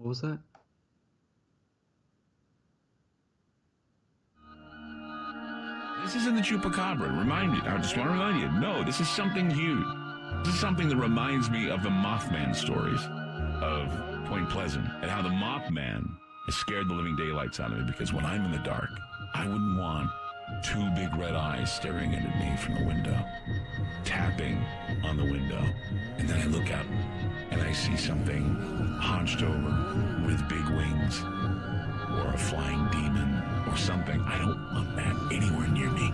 What was that? This isn't the chupacabra. I just want to remind you, no, this is something huge. This is something that reminds me of the Mothman stories of Point Pleasant and how the Mothman has scared the living daylights out of me, because when I'm in the dark, I wouldn't want two big red eyes staring at me from the window, tapping on the window. And then I look out and I see something hunched over with big wings, or a flying demon or something. I don't want that anywhere near me.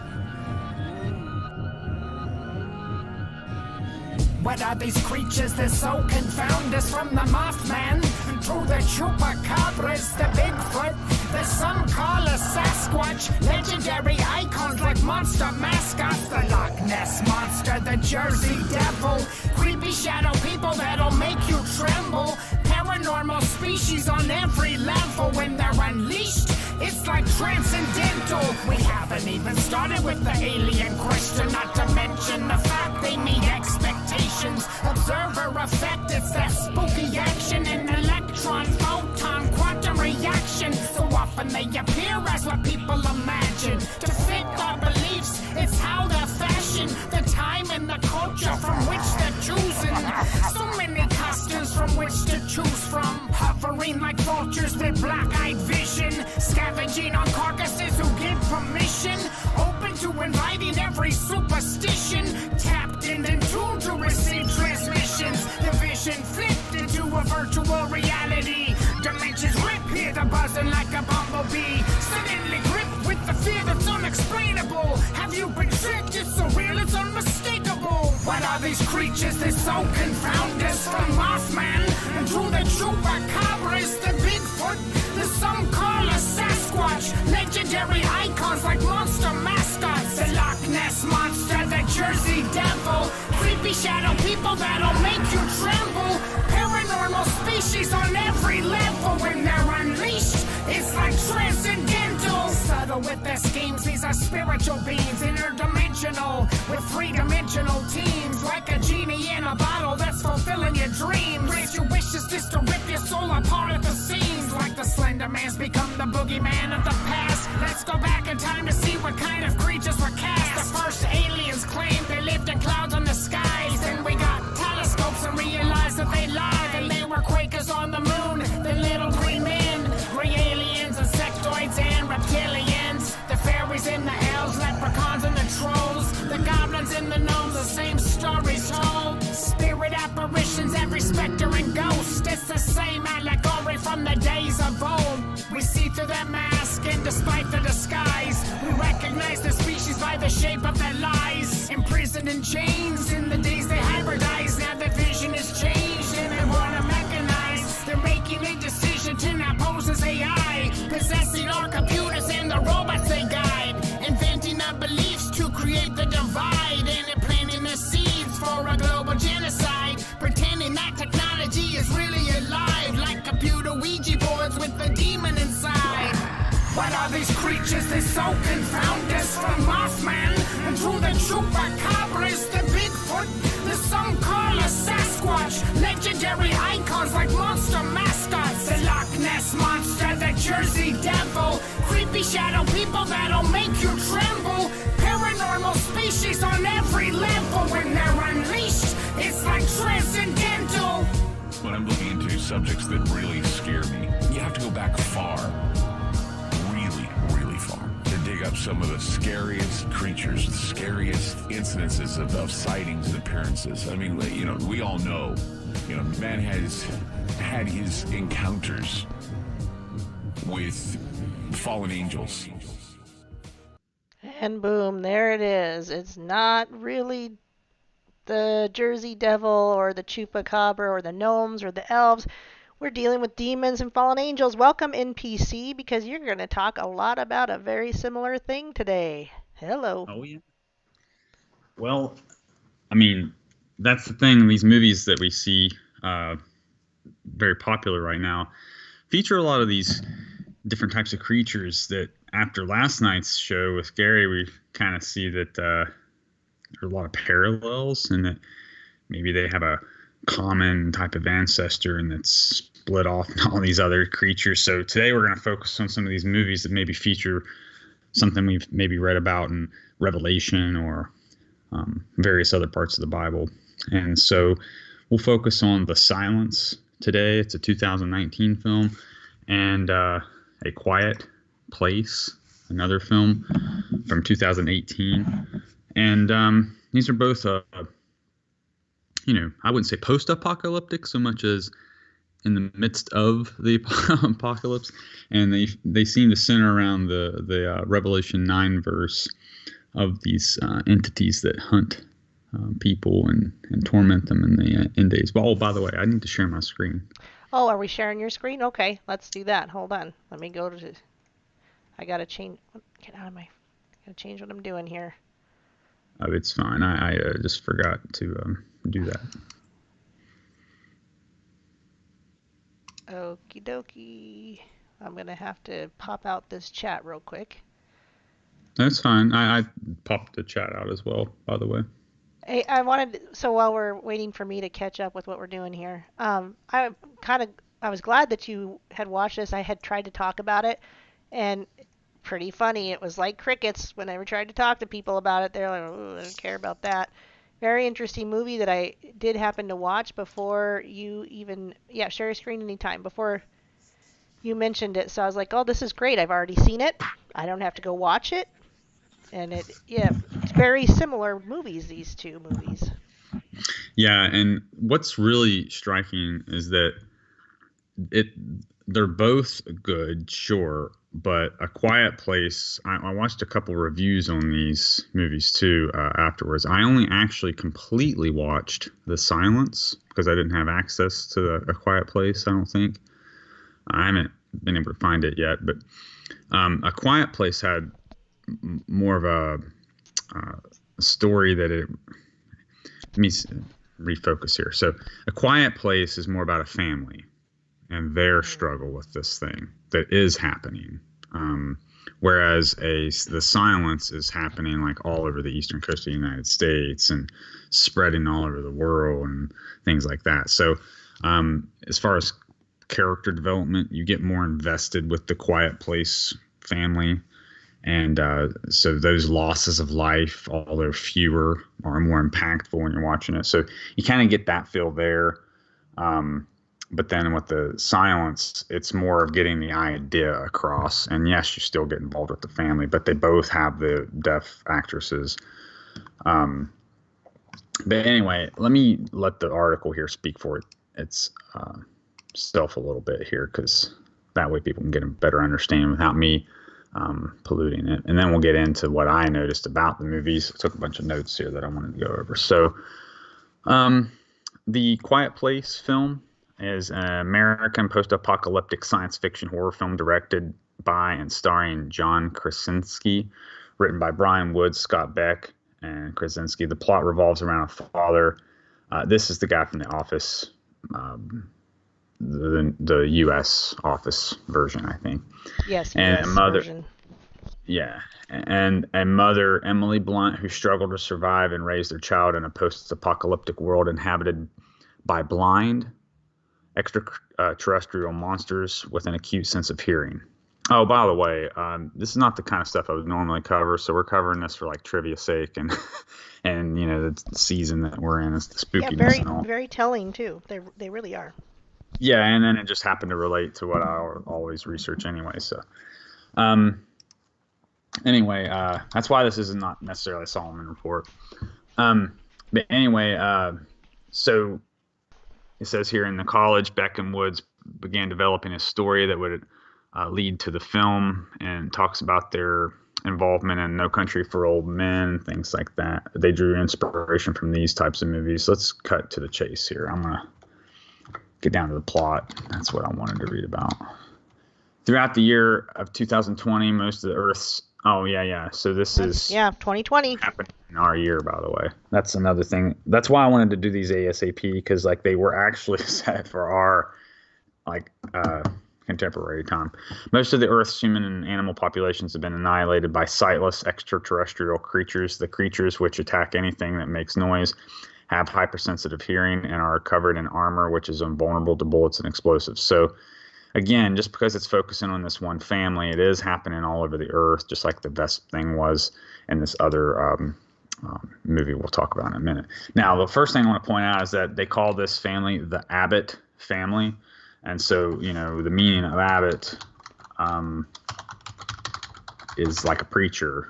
What are these creatures that so confound us, from the Mothman to the chupacabras, the Bigfoot, the some call a Sasquatch, legendary icons like monster mascots, the Loch Ness Monster, the Jersey Devil, creepy shadow people that'll make you tremble, paranormal species on every level. When they're unleashed, it's like transcendental. We haven't even started with the alien question, not to mention the fact they meet expectations. Observer effect, it's that spooky action, an electron, photon, quantum reaction. So often they appear as what people imagine. To fit our beliefs, it's how they're fashioned, the time and the culture from which they're choosing. So many costumes from which to choose from, hovering like vultures with black-eyed vision, scavenging on carcasses who give permission, open to inviting every superstition, tapped in and tuned to receive transmissions. The vision flipped into a virtual reality. Dimensions rip here, the buzzing like a bumblebee, suddenly gripped with the fear that's unexplainable. Have you been tricked? It's so real, it's unmistakable. What are these creatures that so confound us, from Mothman to the chupacabras, the Bigfoot, the some call a Sasquatch, legendary icons like monster mascots, the Loch Ness Monster, the Jersey Devil, creepy shadow people that'll make you tremble, paranormal species on every level. When they're unleashed, it's like transcendental. Subtle with their schemes, these are spiritual beings, interdimensional, with three-dimensional teams, like a genie in a bottle that's fulfilling your dreams. Grant your wishes just to rip your soul apart at the seams, like the Slender Man's become the boogeyman of the past. Let's go back in time to see what kind of creatures were cast. The first aliens claimed they lived in clouds on the skies. Then we got telescopes and realized that they lied, and they were Quakers on the moon, the little green men, gray aliens, insectoids and reptilians, the fairies and the elves, leprechauns and the trolls, the goblins and the gnomes, the same stories told. Spirit apparitions, every specter and ghost, it's the same allegory from the days of old. We see through their mask, and despite the disguise, we recognize the species by the shape of their lies. Imprisoned in chains, in the days they hybridize, now the vision is changed and they wanna mechanize. They're making a decision to now pose as AI, possessing our computers and the robots they guide, inventing our beliefs to create the divide, and they're planting the seeds for a global genocide, pretending that technology is really alive, like computer Ouija boards with the demon inside. What are these creatures that so confound us, from Mothman to the chupacabras, the Bigfoot, the some call a Sasquatch, legendary icons like monster mascots, the Loch Ness Monster, the Jersey Devil, creepy shadow people that'll make you tremble, paranormal species on every level. When they're unleashed, it's like transcendental. When I'm looking into subjects that really scare me, you have to go back far, really far, to dig up some of the scariest creatures, the scariest incidences of sightings and appearances. I mean, you know, we all know, you know, man has had his encounters with fallen angels. And boom, there it is. It's not really the Jersey Devil or the Chupacabra or the gnomes or the elves. We're dealing with demons and fallen angels. Welcome, NPC, because you're going to talk a lot about a very similar thing today. Hello. Oh, yeah. Well, I mean, that's the thing. These movies that we see, very popular right now, feature a lot of these different types of creatures that after last night's show with Gary, we kind of see that there are a lot of parallels, and that maybe they have a common type of ancestor and that's split off and all these other creatures. So today we're going to focus on some of these movies that maybe feature something we've maybe read about in Revelation or various other parts of the Bible. And so we'll focus on The Silence today. It's a 2019 film, and A Quiet Place, another film from 2018. And these are both, I wouldn't say post-apocalyptic so much as in the midst of the apocalypse, and they seem to center around the Revelation 9 verse of these entities that hunt people and torment them in the end days. Well, by the way, I need to share my screen. Oh, are we sharing your screen? Okay, let's do that. Hold on. Let me go to. I gotta change. Get out of my. Gotta change what I'm doing here. Oh, it's fine. I just forgot to do that. Okie dokie. I'm going to have to pop out this chat real quick. That's fine. I popped the chat out as well, by the way. Hey, so while we're waiting for me to catch up with what we're doing here, I was glad that you had watched this. I had tried to talk about it, and pretty funny. It was like crickets whenever I tried to talk to people about it. They're like, oh, I don't care about that. Very interesting movie that I did happen to watch before you even, share your screen anytime, before you mentioned it. So I was like, oh, this is great. I've already seen it. I don't have to go watch it. And it's very similar movies, these two movies. Yeah, and what's really striking is that they're both good, sure, but A Quiet Place, I watched a couple reviews on these movies too afterwards. I only actually completely watched The Silence because I didn't have access to A Quiet Place, I don't think. I haven't been able to find it yet, but A Quiet Place had more of a story that let me refocus here. So A Quiet Place is more about a family and their struggle with this thing that is happening. Whereas The Silence is happening like all over the eastern coast of the United States and spreading all over the world and things like that. So as far as character development, you get more invested with the Quiet Place family. And so those losses of life, although fewer, are more impactful when you're watching it. So you kind of get that feel there. But then with The Silence, it's more of getting the idea across. And yes, you still get involved with the family, but they both have the deaf actresses. But anyway, let me let the article here speak for its self a little bit here, because that way people can get a better understanding without me polluting it. And then we'll get into what I noticed about the movies. I took a bunch of notes here that I wanted to go over. So The Quiet Place film is an American post-apocalyptic science fiction horror film directed by and starring John Krasinski, written by Brian Wood, Scott Beck, and Krasinski. The plot revolves around a father. This is the guy from The Office, the U.S. Office version, I think. Yes, and US a mother version. Yeah, and a mother, Emily Blunt, who struggled to survive and raise their child in a post-apocalyptic world inhabited by blind extraterrestrial monsters with an acute sense of hearing. Oh, by the way, this is not the kind of stuff I would normally cover, so we're covering this for like trivia's sake and the season that we're in is the spookiness. Yeah, and all. very telling too. They really are. Yeah, and then it just happened to relate to what I always research anyway. So, anyway, that's why this is not necessarily a Solomon report. But anyway, so it says here in the college, Beck and Woods began developing a story that would lead to the film, and talks about their involvement in No Country for Old Men, things like that. They drew inspiration from these types of movies. Let's cut to the chase here. I'm going to get down to the plot. That's what I wanted to read about. Throughout the year of 2020, most of the Earth's... Oh, yeah. So this is... Yeah, 2020. Happened in our year, by the way. That's another thing. That's why I wanted to do these ASAP, because like they were actually set for our contemporary time. Most of the Earth's human and animal populations have been annihilated by sightless extraterrestrial creatures, the creatures which attack anything that makes noise have hypersensitive hearing and are covered in armor, which is invulnerable to bullets and explosives. So again, just because it's focusing on this one family, it is happening all over the earth, just like the best thing was in this other movie we'll talk about in a minute. Now, the first thing I want to point out is that they call this family the Abbott family. And so, the meaning of Abbott is like a preacher.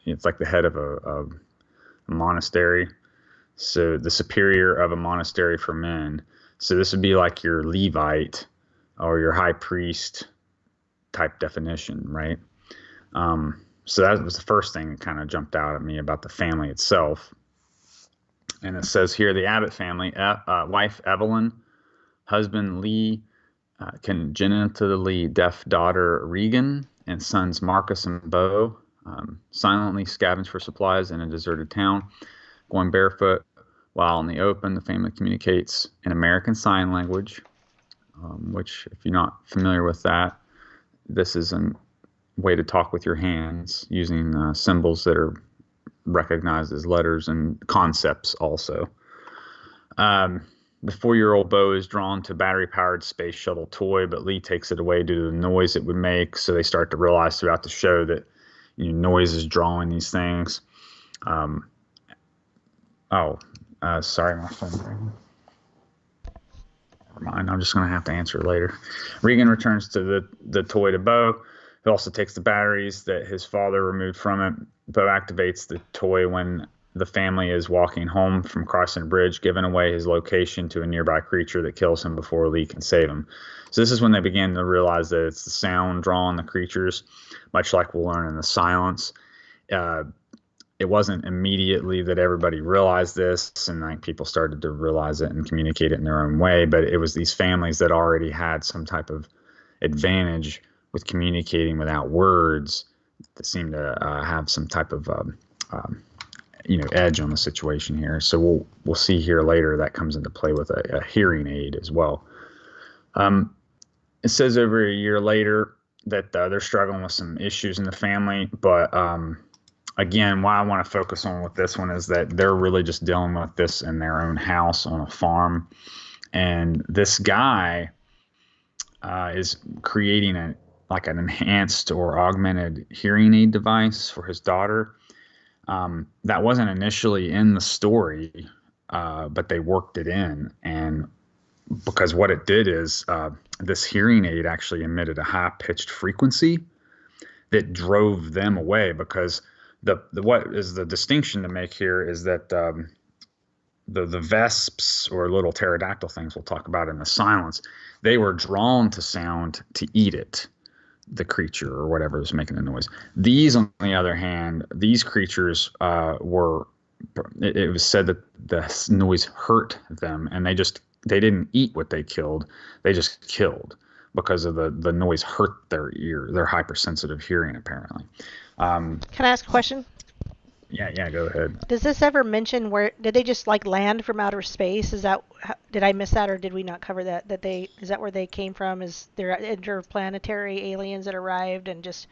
It's like the head of a monastery. So the superior of a monastery for men. So this would be like your Levite or your high priest type definition, right? So that was the first thing that kind of jumped out at me about the family itself. And it says here, the Abbott family, wife Evelyn, husband Lee, congenitally deaf daughter Regan, and sons Marcus and Bo, silently scavenge for supplies in a deserted town, going barefoot while in the open. The family communicates in American Sign Language, which, if you're not familiar with that, this is a way to talk with your hands using symbols that are recognized as letters and concepts also. The 4-year-old Bo is drawn to battery-powered space shuttle toy, but Lee takes it away due to the noise it would make. So they start to realize throughout the show that noise is drawing these things. Sorry, my phone. Never mind. I'm just going to have to answer it later. Regan returns to the toy to Bo, who also takes the batteries that his father removed from it. Bo activates the toy when the family is walking home from crossing a bridge, giving away his location to a nearby creature that kills him before Lee can save him. So this is when they begin to realize that it's the sound drawing the creatures, much like we'll learn in The Silence. It wasn't immediately that everybody realized this, and like people started to realize it and communicate it in their own way, but it was these families that already had some type of advantage with communicating without words that seemed to have some type of edge on the situation here. So we'll see here later that comes into play with a hearing aid as well. It says over a year later that they're struggling with some issues in the family, but again, why I want to focus on with this one is that they're really just dealing with this in their own house on a farm, and this guy is creating an enhanced or augmented hearing aid device for his daughter. That wasn't initially in the story, but they worked it in. And because what it did is this hearing aid actually emitted a high-pitched frequency that drove them away, because what is the distinction to make here is that the vesps, or little pterodactyl things we'll talk about in The Silence, they were drawn to sound to eat it, the creature or whatever was making the noise. These, on the other hand, these creatures it was said that the noise hurt them, and they didn't eat what they killed. They just killed because of the noise hurt their ear, their hypersensitive hearing, apparently. Can I ask a question? Yeah, go ahead. Does this ever mention where did they just land from outer space? Did I miss that, or did we not cover that? Is that where they came from? Is there interplanetary aliens that arrived and just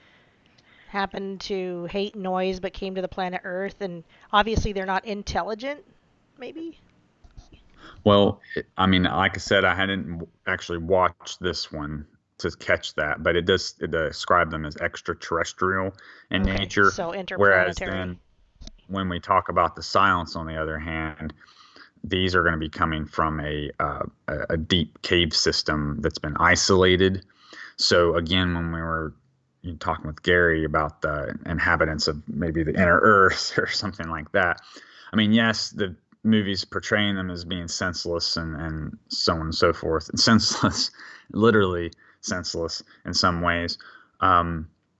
happened to hate noise but came to the planet Earth, and obviously they're not intelligent, maybe? Well, like I said, I hadn't actually watched this one to catch that, but it describe them as extraterrestrial in nature. So interplanetary. Whereas then, when we talk about The Silence, on the other hand, these are going to be coming from a deep cave system that's been isolated. So again, when we were talking with Gary about the inhabitants of maybe the inner Earth or something like that, yes, the movie's portraying them as being senseless and so on and so forth, and senseless, literally senseless in some ways.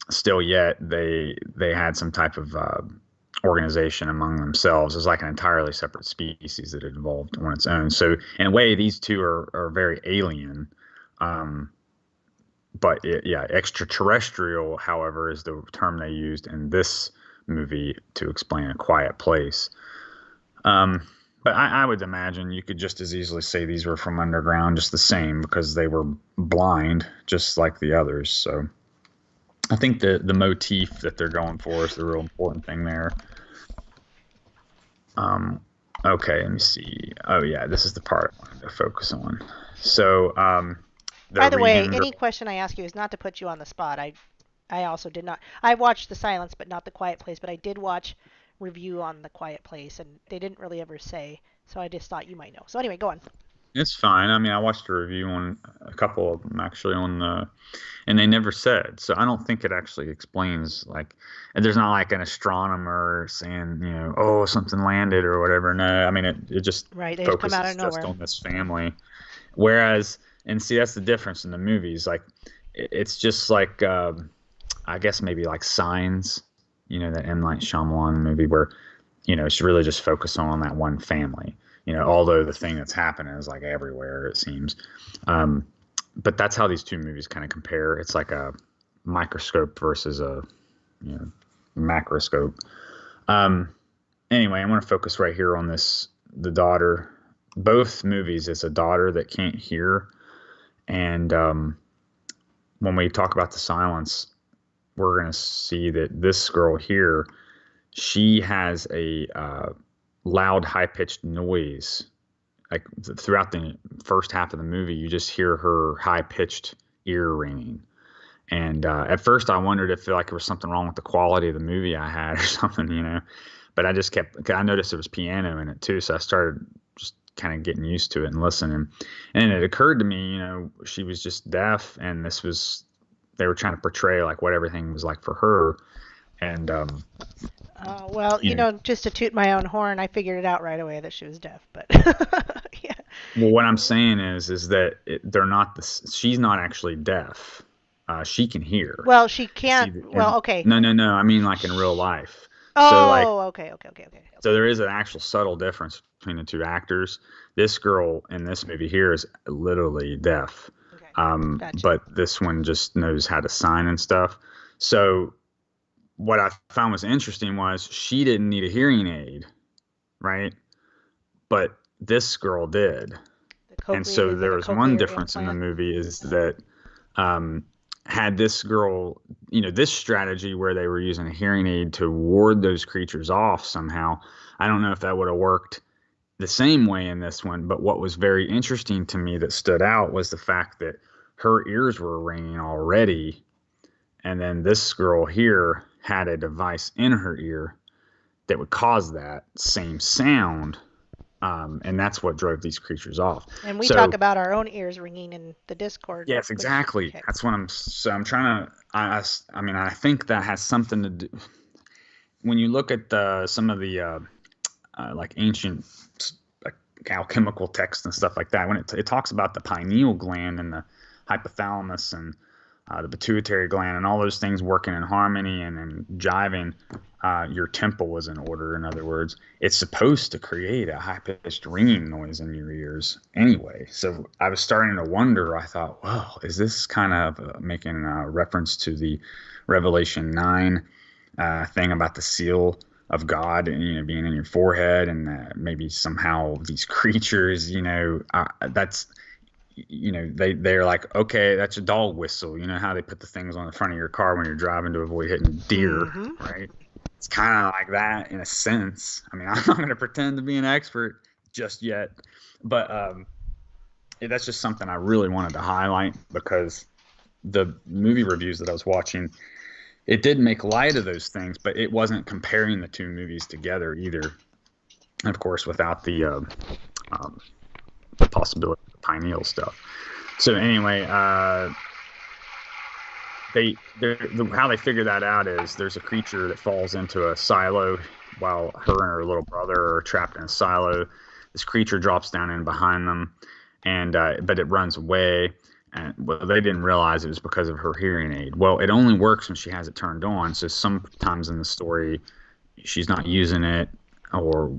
Still yet, they had some type of organization among themselves. It's like an entirely separate species that had evolved on its own. So in a way, these two are very alien. But extraterrestrial, however, is the term they used in this movie to explain A Quiet Place. But I would imagine you could just as easily say these were from underground, just the same, because they were blind, just like the others. So I think the motif that they're going for is the real important thing there. Okay, let me see. Oh yeah, this is the part I wanted to focus on. So, By the the way, reading. any question I ask you is not to put you on the spot. I also did not. I watched The Silence, but not The Quiet Place. But I did watch review on The Quiet Place, and they didn't really ever say. So I just thought you might know. So anyway, go on. It's fine. I mean, I watched a review on a couple of them actually on the, and they never said. So I don't think it actually explains like, and there's not like an astronomer saying, oh, something landed or whatever. No, I mean, it just Right, they just come out focuses of just nowhere. on this family. Whereas, and see, that's the difference in the movies. Like, it's just like, I guess maybe like Signs, that M. Night Shyamalan movie where, it's really just focused on that one family. Although the thing that's happening is like everywhere, it seems. But that's how these two movies kind of compare. It's like a microscope versus a macroscope. Anyway, I want to focus right here on the daughter. Both movies, it's a daughter that can't hear. And when we talk about The Silence, we're going to see that this girl here, she has a loud, high-pitched noise. Like throughout the first half of the movie, you just hear her high-pitched ear ringing. And at first, I wondered if like there was something wrong with the quality of the movie I had or something, But I noticed there was piano in it too, so I started just kind of getting used to it and listening. And it occurred to me, she was just deaf, and they were trying to portray like what everything was like for her. And Well, just to toot my own horn, I figured it out right away that she was deaf. But yeah. Well, what I'm saying is that they're not she's not actually deaf. She can hear. Well, she can't. Okay. No. I mean, like in real life. Oh, so like, okay. So there is an actual subtle difference between the two actors. This girl in this movie here is literally deaf. Okay. Gotcha. But this one just knows how to sign and stuff. So what I found was interesting was she didn't need a hearing aid, right? But this girl did. And so there was one difference in the movie is that had this girl, this strategy where they were using a hearing aid to ward those creatures off somehow, I don't know if that would have worked the same way in this one. But what was very interesting to me that stood out was the fact that her ears were ringing already. And then this girl here had a device in her ear that would cause that same sound. And that's what drove these creatures off. And we talk about our own ears ringing in the Discord. Yes, exactly. Okay. That's what I'm trying to, I think that has something to do. When you look at some of the like ancient like alchemical texts and stuff like that, when it talks about the pineal gland and the hypothalamus and the pituitary gland and all those things working in harmony and jiving, your temple was in order. In other words, it's supposed to create a high-pitched ringing noise in your ears anyway. So I was starting to wonder, I thought, well, is this kind of making a reference to the Revelation 9 thing about the seal of God and, being in your forehead, and maybe somehow these creatures, that's... they're like, okay, that's a dog whistle. How they put the things on the front of your car when you're driving to avoid hitting deer, right? It's kind of like that in a sense. I mean, I'm not going to pretend to be an expert just yet, but that's just something I really wanted to highlight because the movie reviews that I was watching, it did make light of those things, but it wasn't comparing the two movies together either. And of course, without the possibility of pineal stuff. So anyway, how they figure that out is there's a creature that falls into a silo while her and her little brother are trapped in a silo. This creature drops down in behind them, and but it runs away. And they didn't realize it was because of her hearing aid. Well, it only works when she has it turned on. So sometimes in the story, she's not using it, or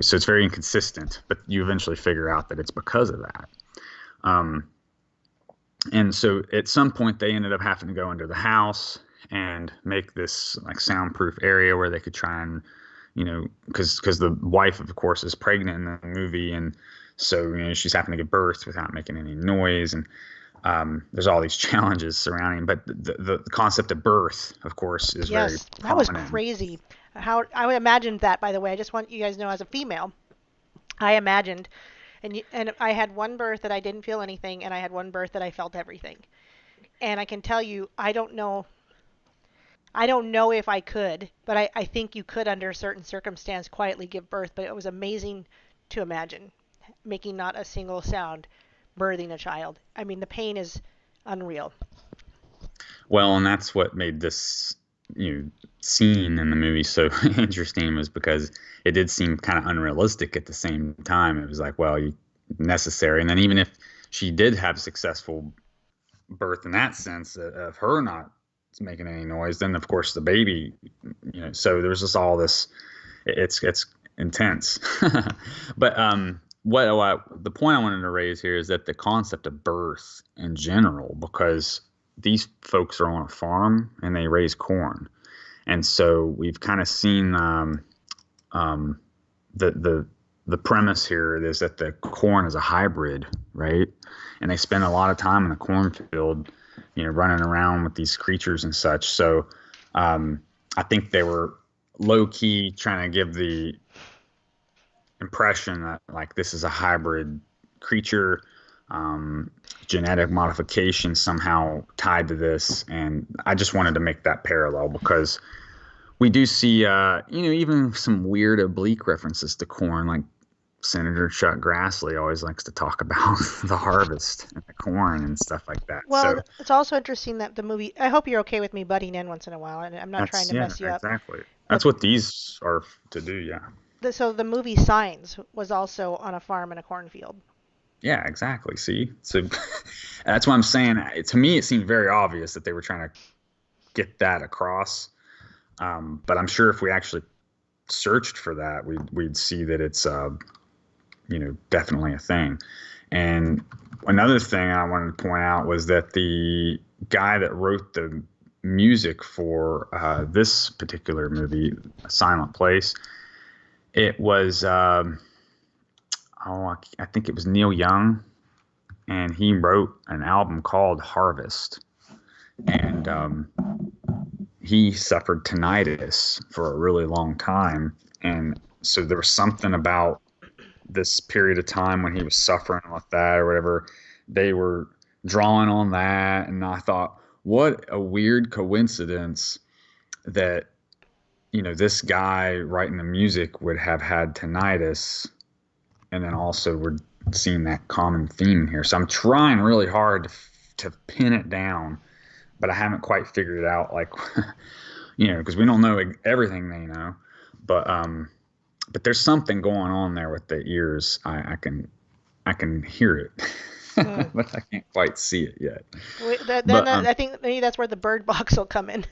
so it's very inconsistent. But you eventually figure out that it's because of that. And so at some point they ended up having to go into the house and make this like soundproof area where they could try and, because the wife, of course, is pregnant in the movie. And so, she's having to give birth without making any noise. And there's all these challenges surrounding, but the concept of birth, of course, is very prominent. That was crazy. How I would imagine that, by the way. I just want you guys to know, as a female, I imagined, and I had one birth that I didn't feel anything, and I had one birth that I felt everything. And I can tell you, I don't know if I could, but I think you could under a certain circumstance quietly give birth. But it was amazing to imagine making not a single sound, birthing a child. I mean, the pain is unreal. Well, and that's what made this scene in the movie so interesting, was because it did seem kind of unrealistic at the same time. It was like, well, necessary. And then even if she did have successful birth in that sense of her not making any noise, then of course the baby, so there's just all this. It's intense. But the point I wanted to raise here is that the concept of birth in general, because these folks are on a farm and they raise corn, and so we've kind of seen the premise here is that the corn is a hybrid, right? And they spend a lot of time in the cornfield, running around with these creatures and such. So I think they were low key trying to give the impression that like this is a hybrid creature, genetic modification somehow tied to this. And I just wanted to make that parallel because we do see, even some weird oblique references to corn, like Senator Chuck Grassley always likes to talk about the harvest and the corn and stuff like that. Well, so it's also interesting that the movie, I hope you're okay with me butting in once in a while, and I'm not trying to mess you up. Exactly. That's what these are to do, yeah. So the movie Signs was also on a farm in a cornfield. Yeah, exactly. See? So that's what I'm saying. To me, it seemed very obvious that they were trying to get that across. But I'm sure if we actually searched for that, we'd see that it's definitely a thing. And another thing I wanted to point out was that the guy that wrote the music for this particular movie, A Silent Place, it was I think it was Neil Young, and he wrote an album called Harvest, and he suffered tinnitus for a really long time, and so there was something about this period of time when he was suffering with that or whatever. They were drawing on that, and I thought, what a weird coincidence that this guy writing the music would have had tinnitus, and then also we're seeing that common theme here. So I'm trying really hard to pin it down, but I haven't quite figured it out, like, because we don't know everything they know, but there's something going on there with the ears. I can hear it, but I can't quite see it yet. I think maybe that's where the bird box will come in.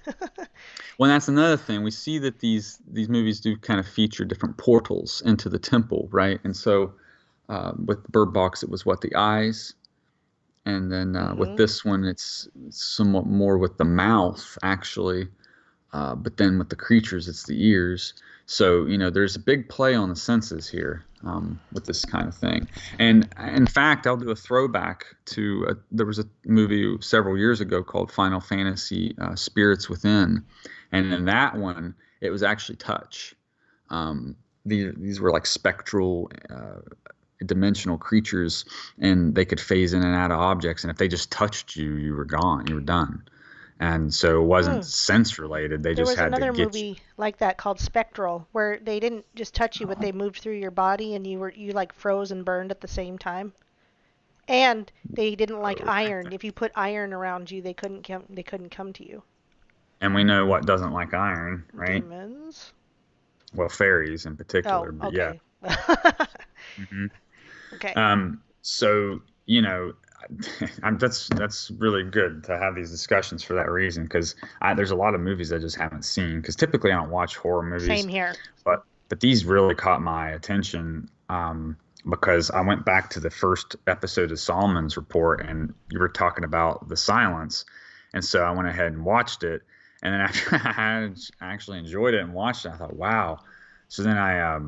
Well, that's another thing. We see that these movies do kind of feature different portals into the temple, right? And so with Bird Box, it was the eyes. And then with this one, it's somewhat more with the mouth, actually. But then with the creatures, it's the ears. So, there's a big play on the senses here with this kind of thing. And in fact, I'll do a throwback to there was a movie several years ago called Final Fantasy Spirits Within. And in that one, it was actually touch. These were like spectral dimensional creatures, and they could phase in and out of objects, and if they just touched you, you were gone, you were done. And so it wasn't sense related. They just had to get you. There was another movie like that called Spectral, where they didn't just touch you, but they moved through your body, and you like froze and burned at the same time. And they didn't like iron. If you put iron around you, they couldn't come to you. And we know what doesn't like iron, right? Demons. Well, fairies in particular, but okay. Yeah. Mm-hmm. Okay. So that's really good to have these discussions for that reason, because there's a lot of movies I just haven't seen, because typically I don't watch horror movies. Same here. But these really caught my attention because I went back to the first episode of Solomon's Report, and you were talking about the silence, and so I went ahead and watched it, and then after I actually enjoyed it and watched it, I thought, wow. So then I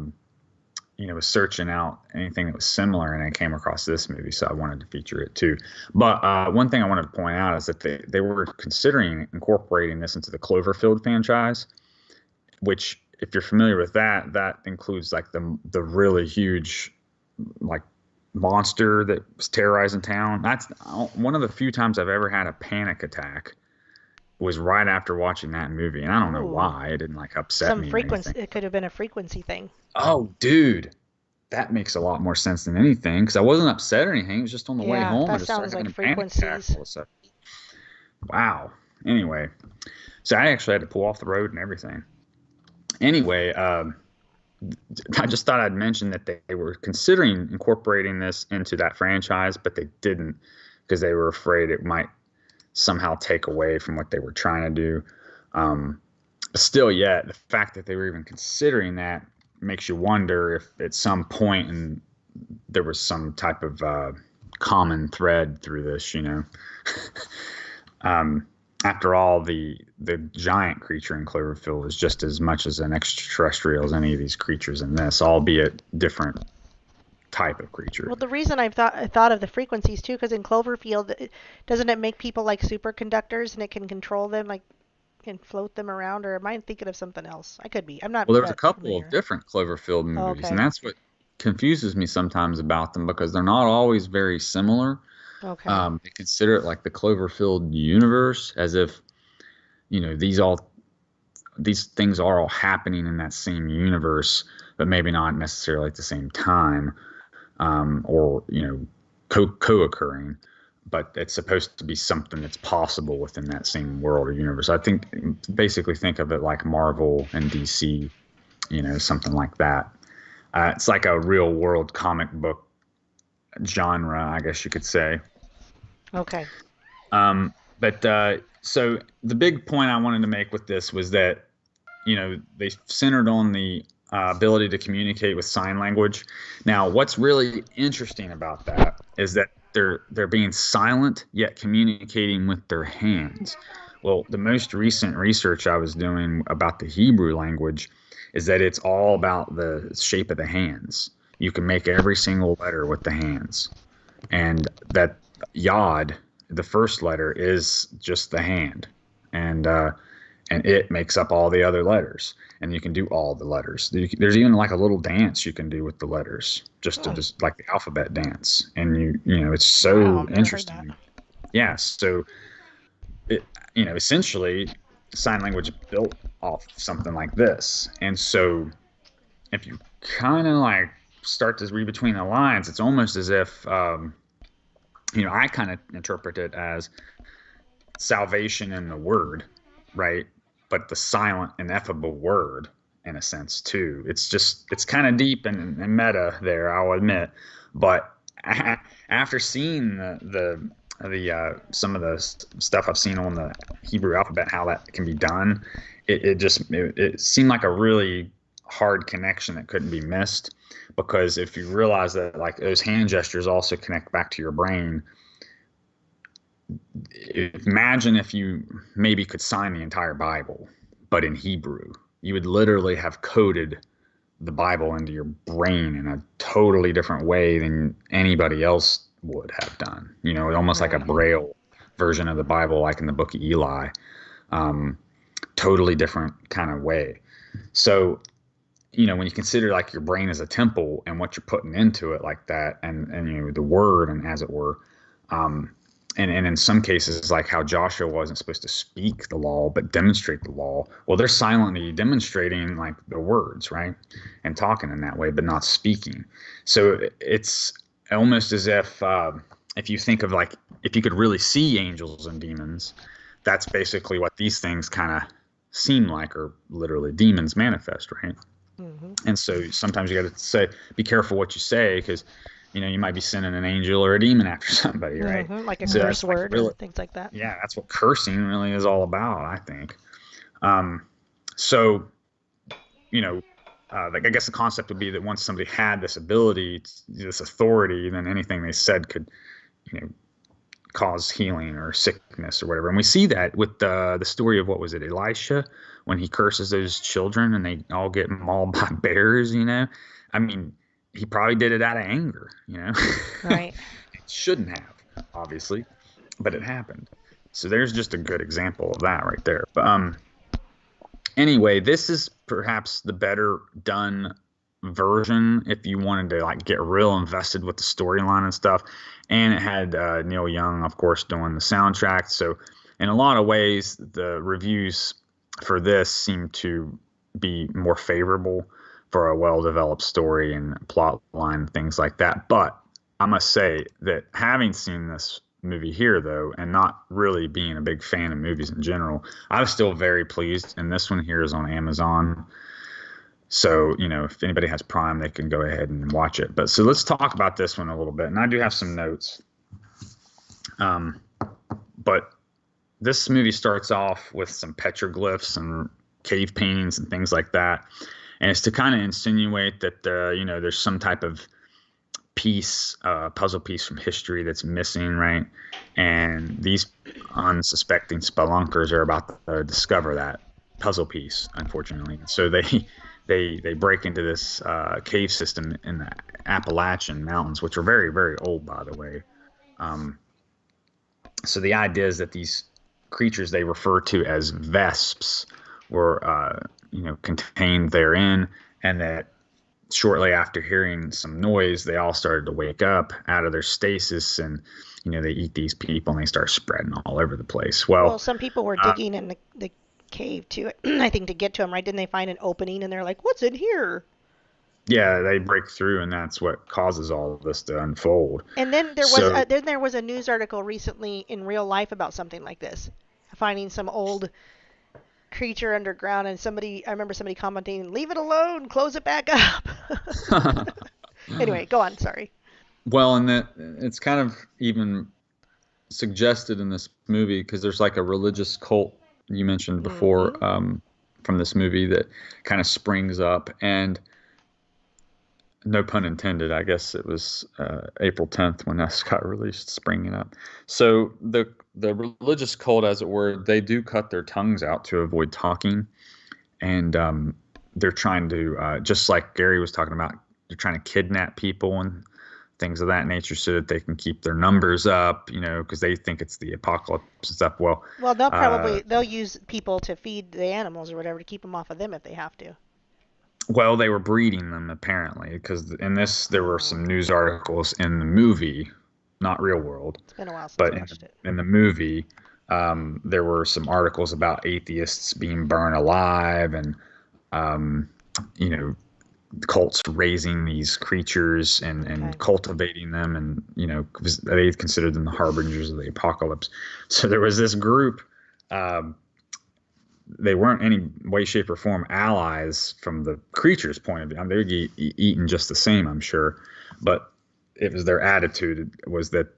was searching out anything that was similar, and I came across this movie, so I wanted to feature it too. But one thing I wanted to point out is that they were considering incorporating this into the Cloverfield franchise, which, if you're familiar with that includes like the really huge like monster that was terrorizing town. That's one of the few times I've ever had a panic attack. Was right after watching that movie, and I don't know Ooh. why it didn't like upset Some me or frequency. anything. It could have been a frequency thing. Oh, dude, that makes a lot more sense than anything because I wasn't upset or anything. It was just on the way Yeah, home. I that just started sounds like having a panic attack frequencies. all of a sudden. Wow. Anyway, so I actually had to pull off the road and everything. Anyway, I just thought I'd mention that they were considering incorporating this into that franchise, but they didn't because they were afraid it might somehow take away from what they were trying to do. But still, yet the fact that they were even considering that makes you wonder if at some point and there was some type of common thread through this, you know. After all, the giant creature in Cloverfield is just as much as an extraterrestrial as any of these creatures in this, albeit different type of creature. Well, the reason I thought of the frequencies too, because in Cloverfield, doesn't it make people like superconductors and it can control them, like can float them around? Or am I thinking of something else? I could be. I'm not. Well, there's a that couple familiar. of different Cloverfield movies, Okay. and that's what confuses me sometimes about them because they're not always very similar. Okay. They consider it like the Cloverfield universe, as if, you know, these things are all happening in that same universe, but maybe not necessarily at the same time, or, you know, co-occurring. But it's supposed to be something that's possible within that same world or universe. I think basically think of it like Marvel and DC, you know, something like that. It's like a real world comic book genre, I guess you could say. Okay. So the big point I wanted to make with this was that, you know, they centered on the ability to communicate with sign language. Now, what's really interesting about that is that they're being silent yet communicating with their hands. Well, the most recent research I was doing about the Hebrew language is that it's all about the shape of the hands. You can make every single letter with the hands, and that Yod, the first letter, is just the hand, and it makes up all the other letters, and you can do all the letters. There's even like a little dance you can do with the letters, just like the alphabet dance, and you know it's so Wow, I've never heard interesting. that. Yeah, so it, you know, essentially sign language built off something like this, and so if you kind of like start to read between the lines, it's almost as if you know, I kind of interpret it as salvation in the word, right? But the silent, ineffable word, in a sense, too. It's kind of deep and meta there, I'll admit. But after seeing the some of the stuff I've seen on the Hebrew alphabet, how that can be done, it seemed like a really hard connection that couldn't be missed. Because if you realize that like those hand gestures also connect back to your brain, imagine if you maybe could sign the entire Bible, but in Hebrew. You would literally have coded the Bible into your brain in a totally different way than anybody else would have done. You know, almost like a Braille version of the Bible, like in the book of Eli. Totally different kind of way. So, you know, when you consider like your brain as a temple and what you're putting into it like that, and you know, the word, and as it were, and in some cases, like how Joshua wasn't supposed to speak the law but demonstrate the law. Well, they're silently demonstrating like the words, right, and talking in that way, but not speaking. So it's almost as if you think of like if you could really see angels and demons, that's basically what these things kind of seem like, or literally demons manifest, right? Mm-hmm. And so sometimes you got to say, be careful what you say, because, you know, you might be sending an angel or a demon after somebody, right? Mm-hmm. Like a curse word, like, or things like that. Yeah, that's what cursing really is all about, I think. So, you know, I guess the concept would be that once somebody had this ability, this authority, then anything they said could, you know, cause healing or sickness or whatever. And we see that with the story of, what was it, Elisha, when he curses those children and they all get mauled by bears, you know. I mean, he probably did it out of anger, you know. Right. It shouldn't have, obviously, but it happened. So there's just a good example of that right there. But anyway, this is perhaps the better done version if you wanted to like get real invested with the storyline and stuff. And it had Neil Young, of course, doing the soundtrack. So in a lot of ways, the reviews for this seem to be more favorable for a well-developed story and plot line and things like that. But I must say that having seen this movie here, though, and not really being a big fan of movies in general, I was still very pleased. And this one here is on Amazon. So, you know, if anybody has Prime, they can go ahead and watch it. But so let's talk about this one a little bit. And I do have some notes. But this movie starts off with some petroglyphs and cave paintings and things like that. And it's to kind of insinuate that, you know, there's some type of piece, puzzle piece from history that's missing, right? And these unsuspecting spelunkers are about to discover that puzzle piece, unfortunately. So they break into this cave system in the Appalachian Mountains, which are very, very old, by the way. So the idea is that these creatures they refer to as vesps were, you know, contained therein, and that shortly after hearing some noise, they all started to wake up out of their stasis, and you know, they eat these people and they start spreading all over the place. Well, some people were digging in the cave too, I think, to get to them, right? Didn't they find an opening and they're like, what's in here? Yeah, they break through, and that's what causes all of this to unfold. And then there was a news article recently in real life about something like this, finding some old creature underground, and I remember somebody commenting, leave it alone, close it back up. Anyway, go on, sorry. Well, and that it's kind of even suggested in this movie because there's like a religious cult you mentioned before, from this movie that kind of springs up, and no pun intended, I guess it was April 10th when this got released, springing up. So the religious cult, as it were, they do cut their tongues out to avoid talking, and they're trying to, just like Gary was talking about, they're trying to kidnap people and things of that nature so that they can keep their numbers up, you know, because they think it's the apocalypse and stuff. Well, they'll use people to feed the animals or whatever to keep them off of them if they have to. Well, they were breeding them apparently, because in this there were some news articles in the movie, not real world. It's been a while since but I watched it. In the movie, there were some articles about atheists being burned alive, and you know, cults raising these creatures and cultivating them, and you know, they considered them the harbingers of the apocalypse. So there was this group. They weren't any way, shape, or form allies from the creature's point of view. I mean, they would get eaten just the same, I'm sure. But it was their attitude was that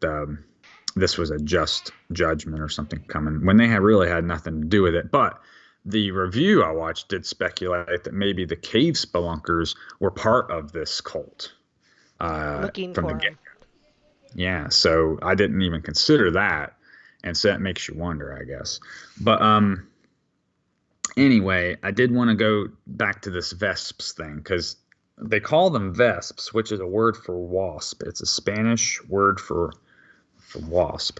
this was a just judgment or something coming, when they really had nothing to do with it. But the review I watched did speculate that maybe the cave spelunkers were part of this cult. Looking from for the get-go. Yeah, so I didn't even consider that. And so that makes you wonder, I guess. But anyway, I did want to go back to this vesps thing, because they call them vesps, which is a word for wasp. It's a Spanish word for wasp.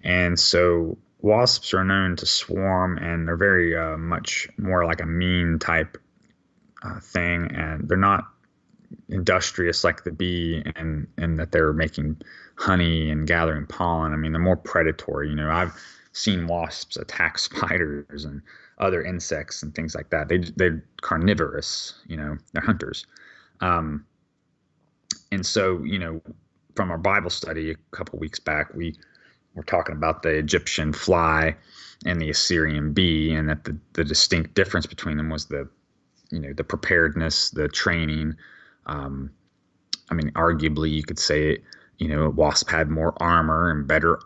And so wasps are known to swarm, and they're very much more like a mean type thing. And they're not industrious like the bee, and that they're making honey and gathering pollen. I mean, they're more predatory. You know, I've seen wasps attack spiders and other insects and things like that. They're carnivorous, you know, they're hunters. And so, you know, from our Bible study a couple weeks back, we were talking about the Egyptian fly and the Assyrian bee, and that the distinct difference between them was the preparedness, the training. I mean, arguably you could say, you know, a wasp had more armor and better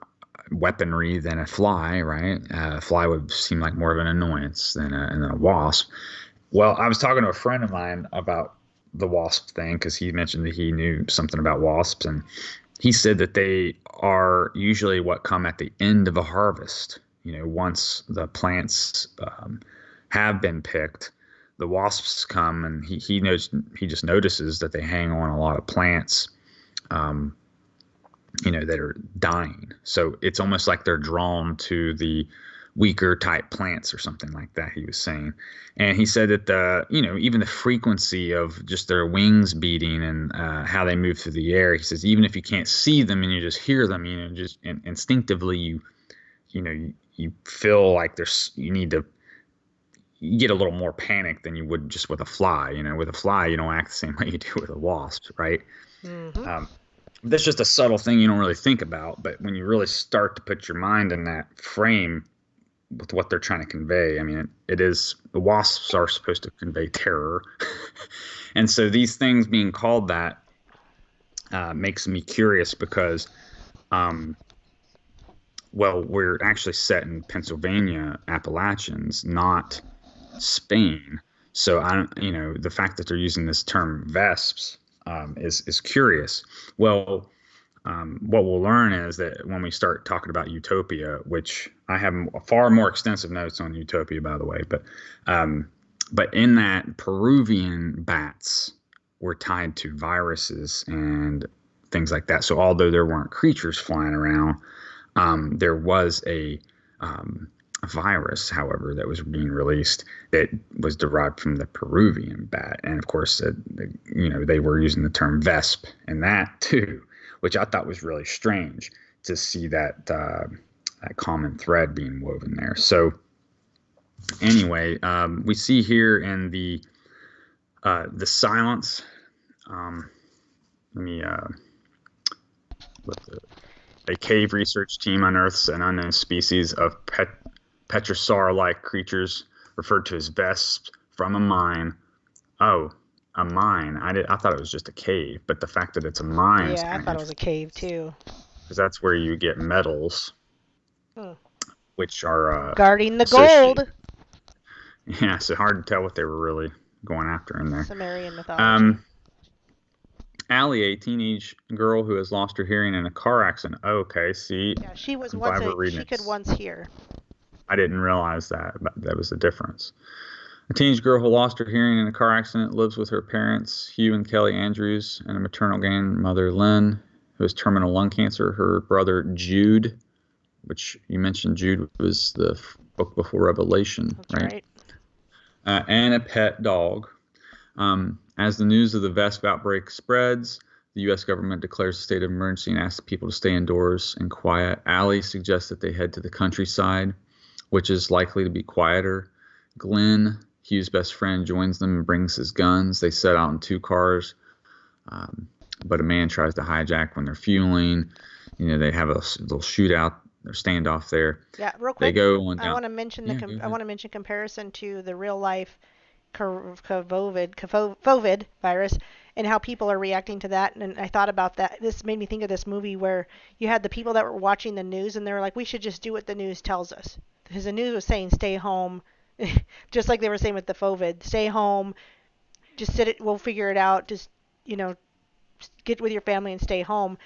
weaponry than a fly, right? A fly would seem like more of an annoyance than a wasp. Well, I was talking to a friend of mine about the wasp thing, because he mentioned that he knew something about wasps, and he said that they are usually what come at the end of a harvest. You know, once the plants have been picked, the wasps come, and he just notices that they hang on a lot of plants, you know, that are dying. So it's almost like they're drawn to the weaker type plants or something like that, he was saying. And he said that even the frequency of just their wings beating and how they move through the air, he says, even if you can't see them and you just hear them, just instinctively you feel like you get a little more panic than you would just with a fly. With a fly, you don't act the same way you do with a wasp, right? Mm-hmm. That's just a subtle thing you don't really think about, but when you really start to put your mind in that frame with what they're trying to convey, I mean, the wasps are supposed to convey terror. And so these things being called that makes me curious because, we're actually set in Pennsylvania Appalachians, not Spain. So the fact that they're using this term vesps is curious. Well, what we'll learn is that when we start talking about utopia, which I have far more extensive notes on utopia, by the way, but in that, Peruvian bats were tied to viruses and things like that. So although there weren't creatures flying around, there was a virus, however, that was being released that was derived from the Peruvian bat. And of course, they were using the term vesp in that too, which I thought was really strange to see that common thread being woven there. So anyway, we see here in the silence. A cave research team unearths an unknown species of petrosaur-like creatures referred to as vesps from a mine. Oh, a mine. I thought it was just a cave, but the fact that it's a mine. Yeah, I thought it was a cave too. Because that's where you get metals, which are guarding the gold. Yeah, so hard to tell what they were really going after in there. Sumerian mythology. Allie, a teenage girl who has lost her hearing in a car accident. Oh, okay, see. Yeah, she was I'm once glad we're reading she it. could once hear. I didn't realize that, but that was the difference. A teenage girl who lost her hearing in a car accident lives with her parents, Hugh and Kelly Andrews, and a maternal grandmother, Lynn, who has terminal lung cancer. Her brother, Jude, which you mentioned, Jude was the book before Revelation, That's right? And a pet dog. As the news of the VESP outbreak spreads, the U.S. government declares a state of emergency and asks people to stay indoors and quiet. Allie suggests that they head to the countryside, which is likely to be quieter. Glenn, Hugh's best friend, joins them and brings his guns. They set out in 2 cars, but a man tries to hijack when they're fueling. They have a little shootout or standoff there. Yeah, real quick. They go on down. I want to mention I want to mention comparison to the real life COVID virus and how people are reacting to that. And I thought about that. This made me think of this movie where you had the people that were watching the news and they were like, we should just do what the news tells us. Because the news was saying stay home, just like they were saying with the COVID. Stay home, just we'll figure it out. Just, get with your family and stay home.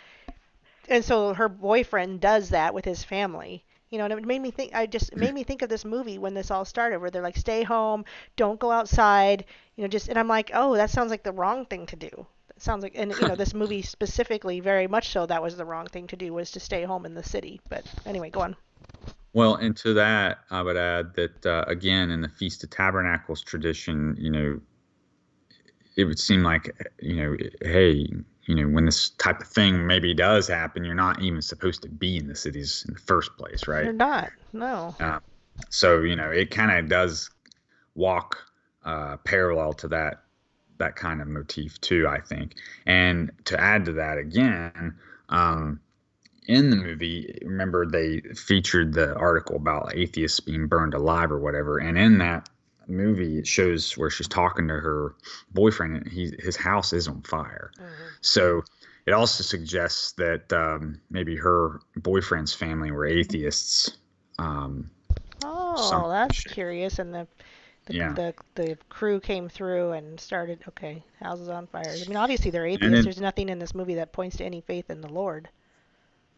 And so her boyfriend does that with his family. And it made me think. It made me think of this movie when this all started, where they're like, "Stay home, don't go outside." And I'm like, "Oh, that sounds like the wrong thing to do." It sounds like, and this movie specifically, very much so, that was the wrong thing to do, was to stay home in the city. But anyway, go on. Well, and to that, I would add that again, in the Feast of Tabernacles tradition, it would seem like, hey. When this type of thing maybe does happen, you're not even supposed to be in the cities in the first place, right? You're not, no. So, it kind of does walk parallel to that kind of motif too, I think. And to add to that again, in the movie, remember they featured the article about atheists being burned alive or whatever. And in that movie, it shows where she's talking to her boyfriend and his house is on fire. So it also suggests that maybe her boyfriend's family were atheists. That's curious. And the crew came through and started, houses on fire. I mean, obviously they're atheists. There's nothing in this movie that points to any faith in the Lord.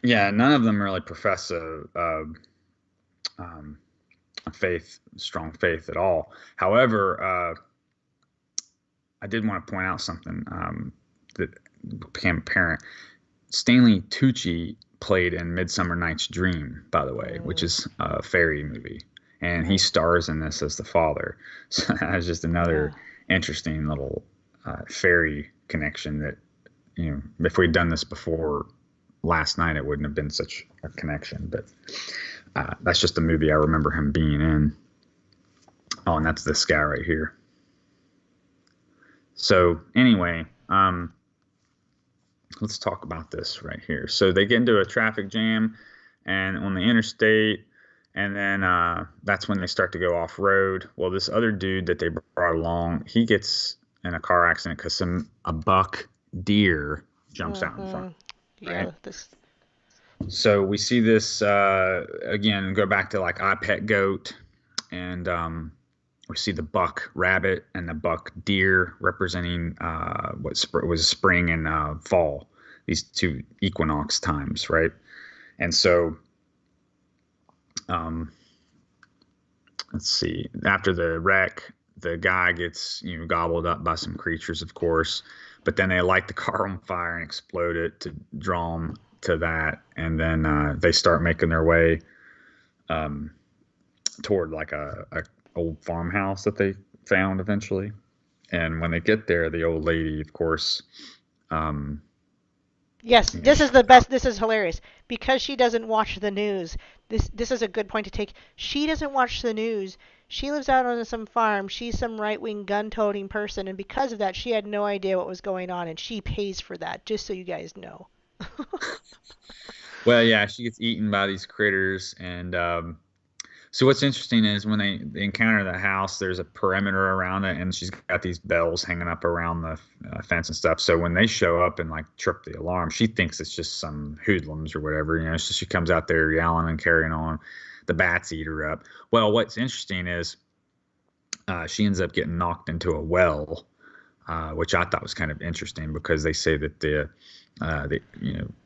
Yeah, none of them really profess a strong faith at all. However, I did want to point out something that became apparent. Stanley Tucci played in Midsummer Night's Dream, by the way, which is a fairy movie, and he stars in this as the father. So that's just another interesting little fairy connection that, if we'd done this before last night, it wouldn't have been such a connection. But that's just a movie I remember him being in. Oh, and that's this guy right here. So anyway, let's talk about this right here. So they get into a traffic jam and on the interstate, and then that's when they start to go off road. Well, this other dude that they brought along, he gets in a car accident because a buck deer jumps out in front. Right? Yeah. So we see this again, go back to like I Pet Goat, and we see the buck rabbit and the buck deer representing what was spring and fall, these two equinox times, right? And so, let's see. After the wreck, the guy gets gobbled up by some creatures, of course, but then they light the car on fire and explode it to draw them to that, and then they start making their way toward like a old farmhouse that they found eventually. And when they get there, the old lady, of course, yes, this is the best. This is hilarious because she doesn't watch the news. This is a good point to take. She doesn't watch the news. She lives out on some farm. She's some right-wing gun-toting person, and because of that, she had no idea what was going on, and she pays for that, just so you guys know. Well, yeah, she gets eaten by these critters, and so what's interesting is when they encounter the house, there's a perimeter around it, and she's got these bells hanging up around the fence and stuff. So when they show up and like trip the alarm, she thinks it's just some hoodlums or whatever, so she comes out there yelling and carrying on. The bats eat her up. Well, what's interesting is she ends up getting knocked into a well, which I thought was kind of interesting because they say that the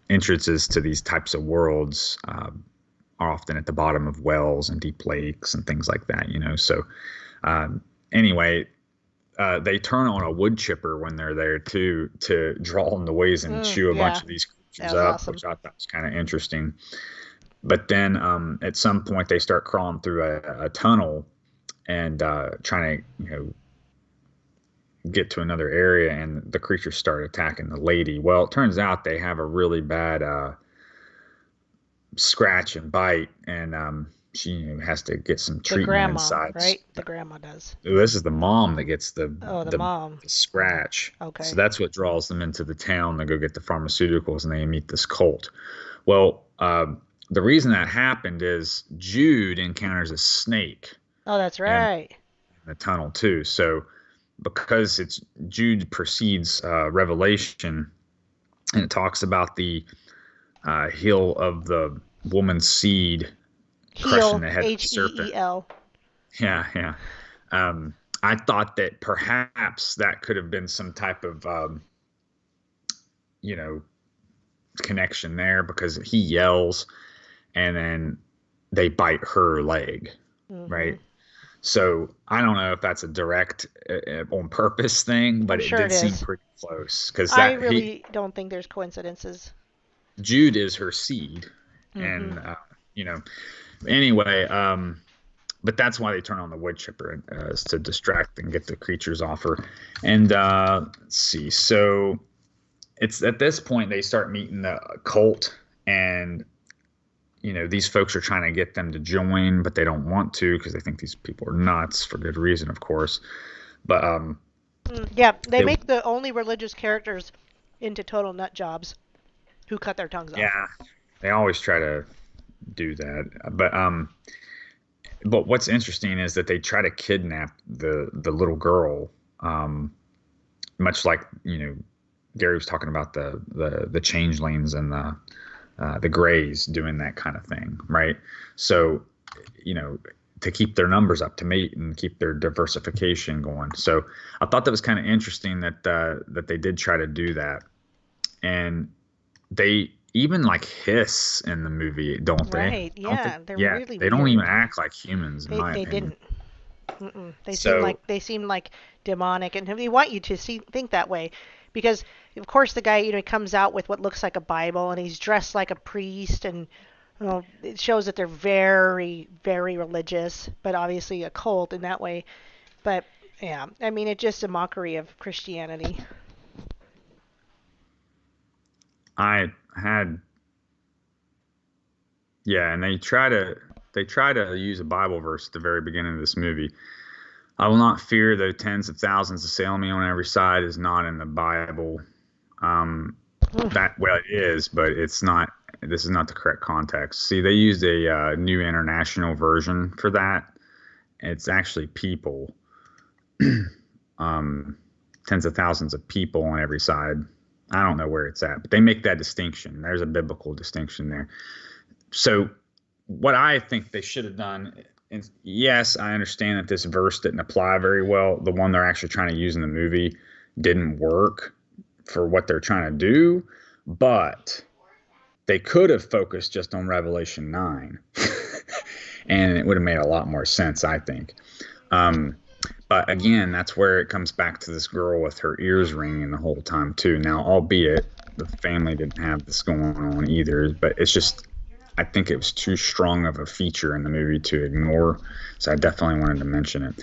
entrances to these types of worlds are often at the bottom of wells and deep lakes and things like that, So anyway, they turn on a wood chipper when they're there too to draw noise and chew a bunch of these creatures up, awesome. Which I thought was kind of interesting. But then at some point they start crawling through a tunnel and trying to get to another area, and the creatures start attacking the lady. Well, it turns out they have a really bad scratch and bite, and she has to get some treatment grandma, inside. Right? The grandma does. This is the mom that gets the mom. The scratch. Okay. So that's what draws them into the town to go get the pharmaceuticals, and they meet this cult. Well, the reason that happened is Jude encounters a snake. Oh, that's right. In the tunnel too. So because Jude precedes Revelation, and it talks about the heel of the woman's seed crushing the head of the serpent. Heel. Yeah. I thought that perhaps that could have been some type of connection there, because he yells and then they bite her leg, right? So I don't know if that's a direct on purpose thing, but it did seem pretty close. Because I really don't think there's coincidences. Jude is her seed, and anyway, but that's why they turn on the wood chipper, is to distract and get the creatures off her. And let's see, so it's at this point they start meeting the cult, and these folks are trying to get them to join, but they don't want to because they think these people are nuts, for good reason, of course. But they make the only religious characters into total nut jobs who cut their tongues off. Yeah, they always try to do that. But what's interesting is that they try to kidnap the little girl, much like Gary was talking about the changelings and the Greys doing that kind of thing, right? So, to keep their numbers up to mate and keep their diversification going. So I thought that was kind of interesting that they did try to do that. And they even like hiss in the movie, don't they? Right, yeah. They're really they don't even act like humans, in my opinion. They didn't. They seem like demonic, and they want you to think that way. because of course the guy, he comes out with what looks like a Bible, and he's dressed like a priest, and it shows that they're very, very religious, but obviously a cult in that way. But yeah, I mean, it's just a mockery of Christianity. I had, yeah, and they try to use a Bible verse at the very beginning of this movie. I will not fear though tens of thousands assail me on every side is not in the Bible. Well, it is, but it's not. This is not the correct context. See, they used a New International Version for that. It's actually people, tens of thousands of people on every side. I don't know where it's at, but they make that distinction. There's a biblical distinction there. So what I think they should have done, and yes, I understand that this verse didn't apply very well. The one they're actually trying to use in the movie didn't work for what they're trying to do, but they could have focused just on Revelation 9 and it would have made a lot more sense, I think. But again, that's where it comes back to this girl with her ears ringing the whole time too. Now, albeit the family didn't have this going on either, but it's just, I think it was too strong of a feature in the movie to ignore. So I definitely wanted to mention it.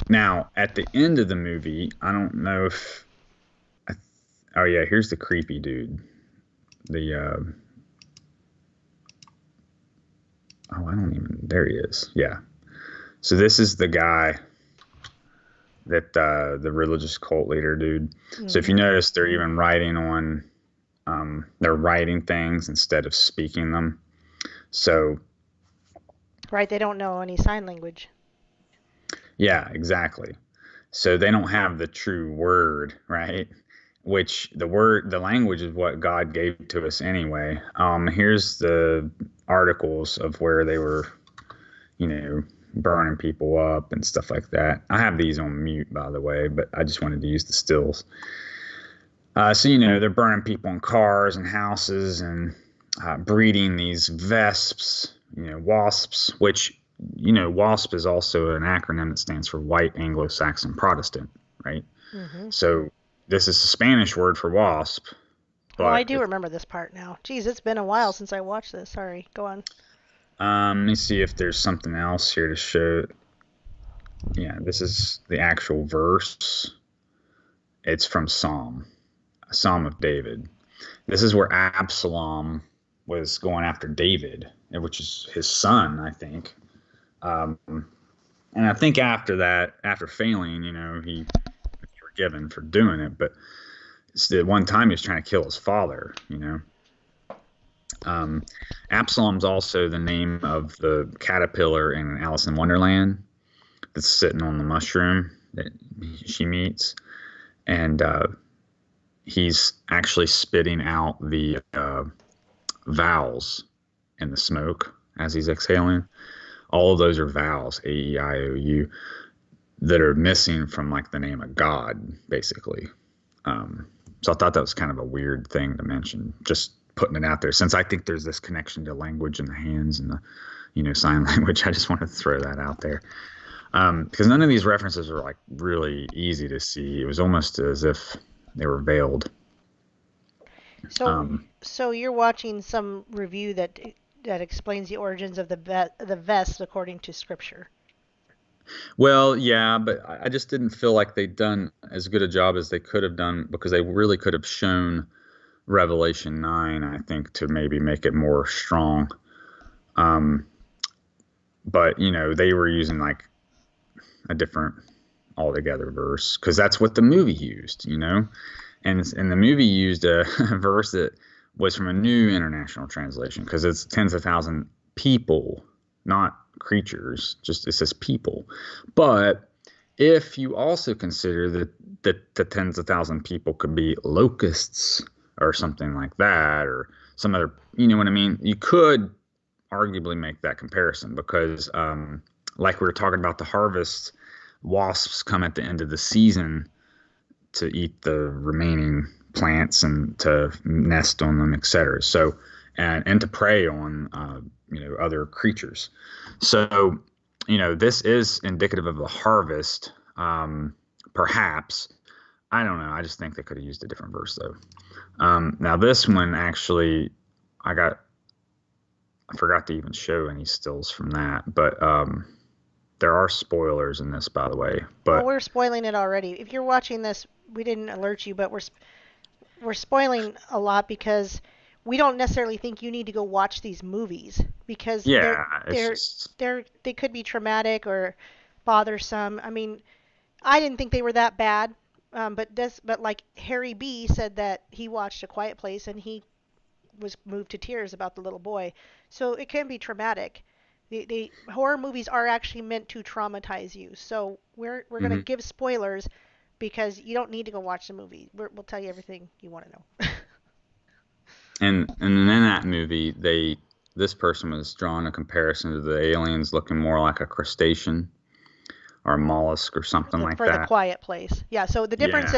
Now, at the end of the movie, I don't know if, oh yeah, here's the creepy dude. I don't even, there he is. Yeah. So this is the guy that the religious cult leader dude. Mm-hmm. So if you notice, they're even writing on, they're writing things instead of speaking them. So. Right. They don't know any sign language. Yeah, exactly. So they don't have the true word, right? Which the language is what God gave to us anyway. Here's the articles of where they were, burning people up and stuff like that. I have these on mute, by the way, but I just wanted to use the stills. So, they're burning people in cars and houses and breeding these vesps, wasps, which, WASP is also an acronym that stands for White Anglo-Saxon Protestant, right? Mm-hmm. So this is a Spanish word for wasp. But I do remember this part now. Geez, it's been a while since I watched this. Sorry, go on. Let me see if there's something else here to show. Yeah, this is the actual verse. It's from Psalm of David. This is where Absalom was going after David, which is his son, I think. And I think after that, after failing, he was forgiven for doing it. But the one time he was trying to kill his father, Absalom's also the name of the caterpillar in Alice in Wonderland that's sitting on the mushroom that she meets. And he's actually spitting out the vowels in the smoke as he's exhaling. All of those are vowels, A-E-I-O-U, that are missing from like the name of God, basically. So I thought that was kind of a weird thing to mention, just putting it out there, since I think there's this connection to language in the hands and the, sign language. I just wanted to throw that out there. Because none of these references are like really easy to see. It was almost as if they were veiled. So you're watching some review that explains the origins of the vest according to Scripture. Well, yeah, but I just didn't feel like they'd done as good a job as they could have done, because they really could have shown Revelation 9, I think, to maybe make it more strong. But, they were using like a different altogether verse, because that's what the movie used, and the movie used a verse that was from a New International Translation, because it's tens of thousand people, not creatures, just it says people. But if you also consider that the tens of thousand people could be locusts or something like that, or some other, you know what I mean? You could arguably make that comparison, because like we were talking about the harvest, wasps come at the end of the season to eat the remaining plants and to nest on them, etc. So, and to prey on, other creatures. So, this is indicative of the harvest, perhaps. I don't know. I just think they could have used a different verse though. Now this one actually, I forgot to even show any stills from that, but there are spoilers in this, by the way. But Well, we're spoiling it already. If you're watching this, we didn't alert you, but we're spoiling a lot because we don't necessarily think you need to go watch these movies because yeah, it's they could be traumatic or bothersome. I mean, I didn't think they were that bad, but like Harry B said that he watched A Quiet Place and he was moved to tears about the little boy. So it can be traumatic. The horror movies are actually meant to traumatize you. So we're going to give spoilers because you don't need to go watch the movie. We'll tell you everything you want to know. and in that movie, this person was drawing a comparison to the aliens looking more like a crustacean or a mollusk or something like for that. The Quiet Place. Yeah, so the difference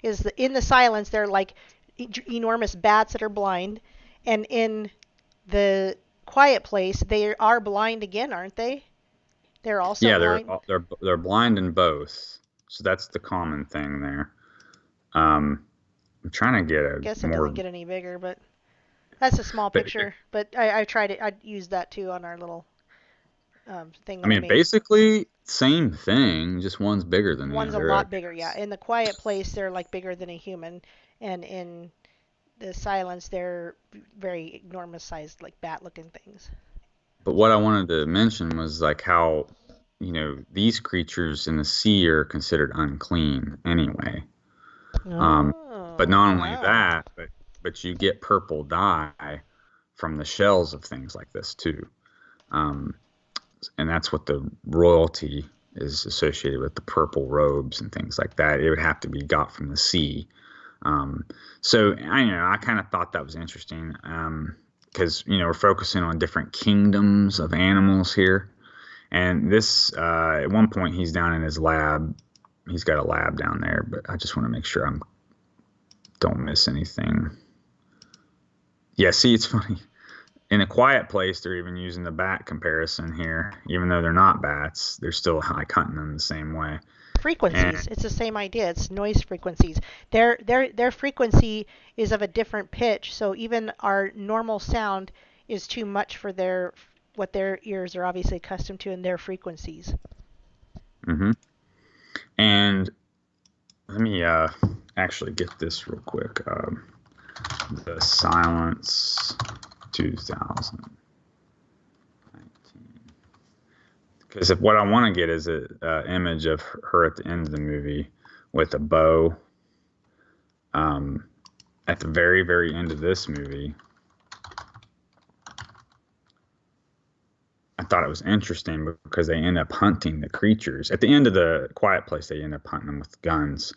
is in The Silence, they're like enormous bats that are blind, and in The Quiet Place, they are blind again, aren't they? They're also blind. They're blind in both. So that's the common thing there. I'm trying to get a I guess it more doesn't get any bigger, but that's a small picture. But I tried it. I used that too on our little thing. I mean, basically same thing, just one's bigger than the other. One's a lot bigger, yeah. In The Quiet Place, they're like bigger than a human, and in The Silence, they're very enormous sized, like bat-looking things. But what I wanted to mention was like how, these creatures in the sea are considered unclean anyway. But not only that, but you get purple dye from the shells of things like this too. And that's what the royalty is associated with, the purple robes and things like that. It would have to be got from the sea. So I kind of thought that was interesting because we're focusing on different kingdoms of animals here. And this at one point he's down in his lab. He's got a lab down there, but I just want to make sure I don't miss anything. Yeah, see, it's funny. In A Quiet Place, they're even using the bat comparison here. Even though they're not bats, they're still like hunting them the same way. Frequencies. It's the same idea. It's noise frequencies. Their frequency is of a different pitch, so even our normal sound is too much for what their ears are obviously accustomed to in their frequencies. And let me actually get this real quick. The Silence 2019. Because what I want to get is an image of her at the end of the movie with a bow. At the very, very end of this movie, I thought it was interesting because they end up hunting the creatures. At the end of The Quiet Place, they end up hunting them with guns,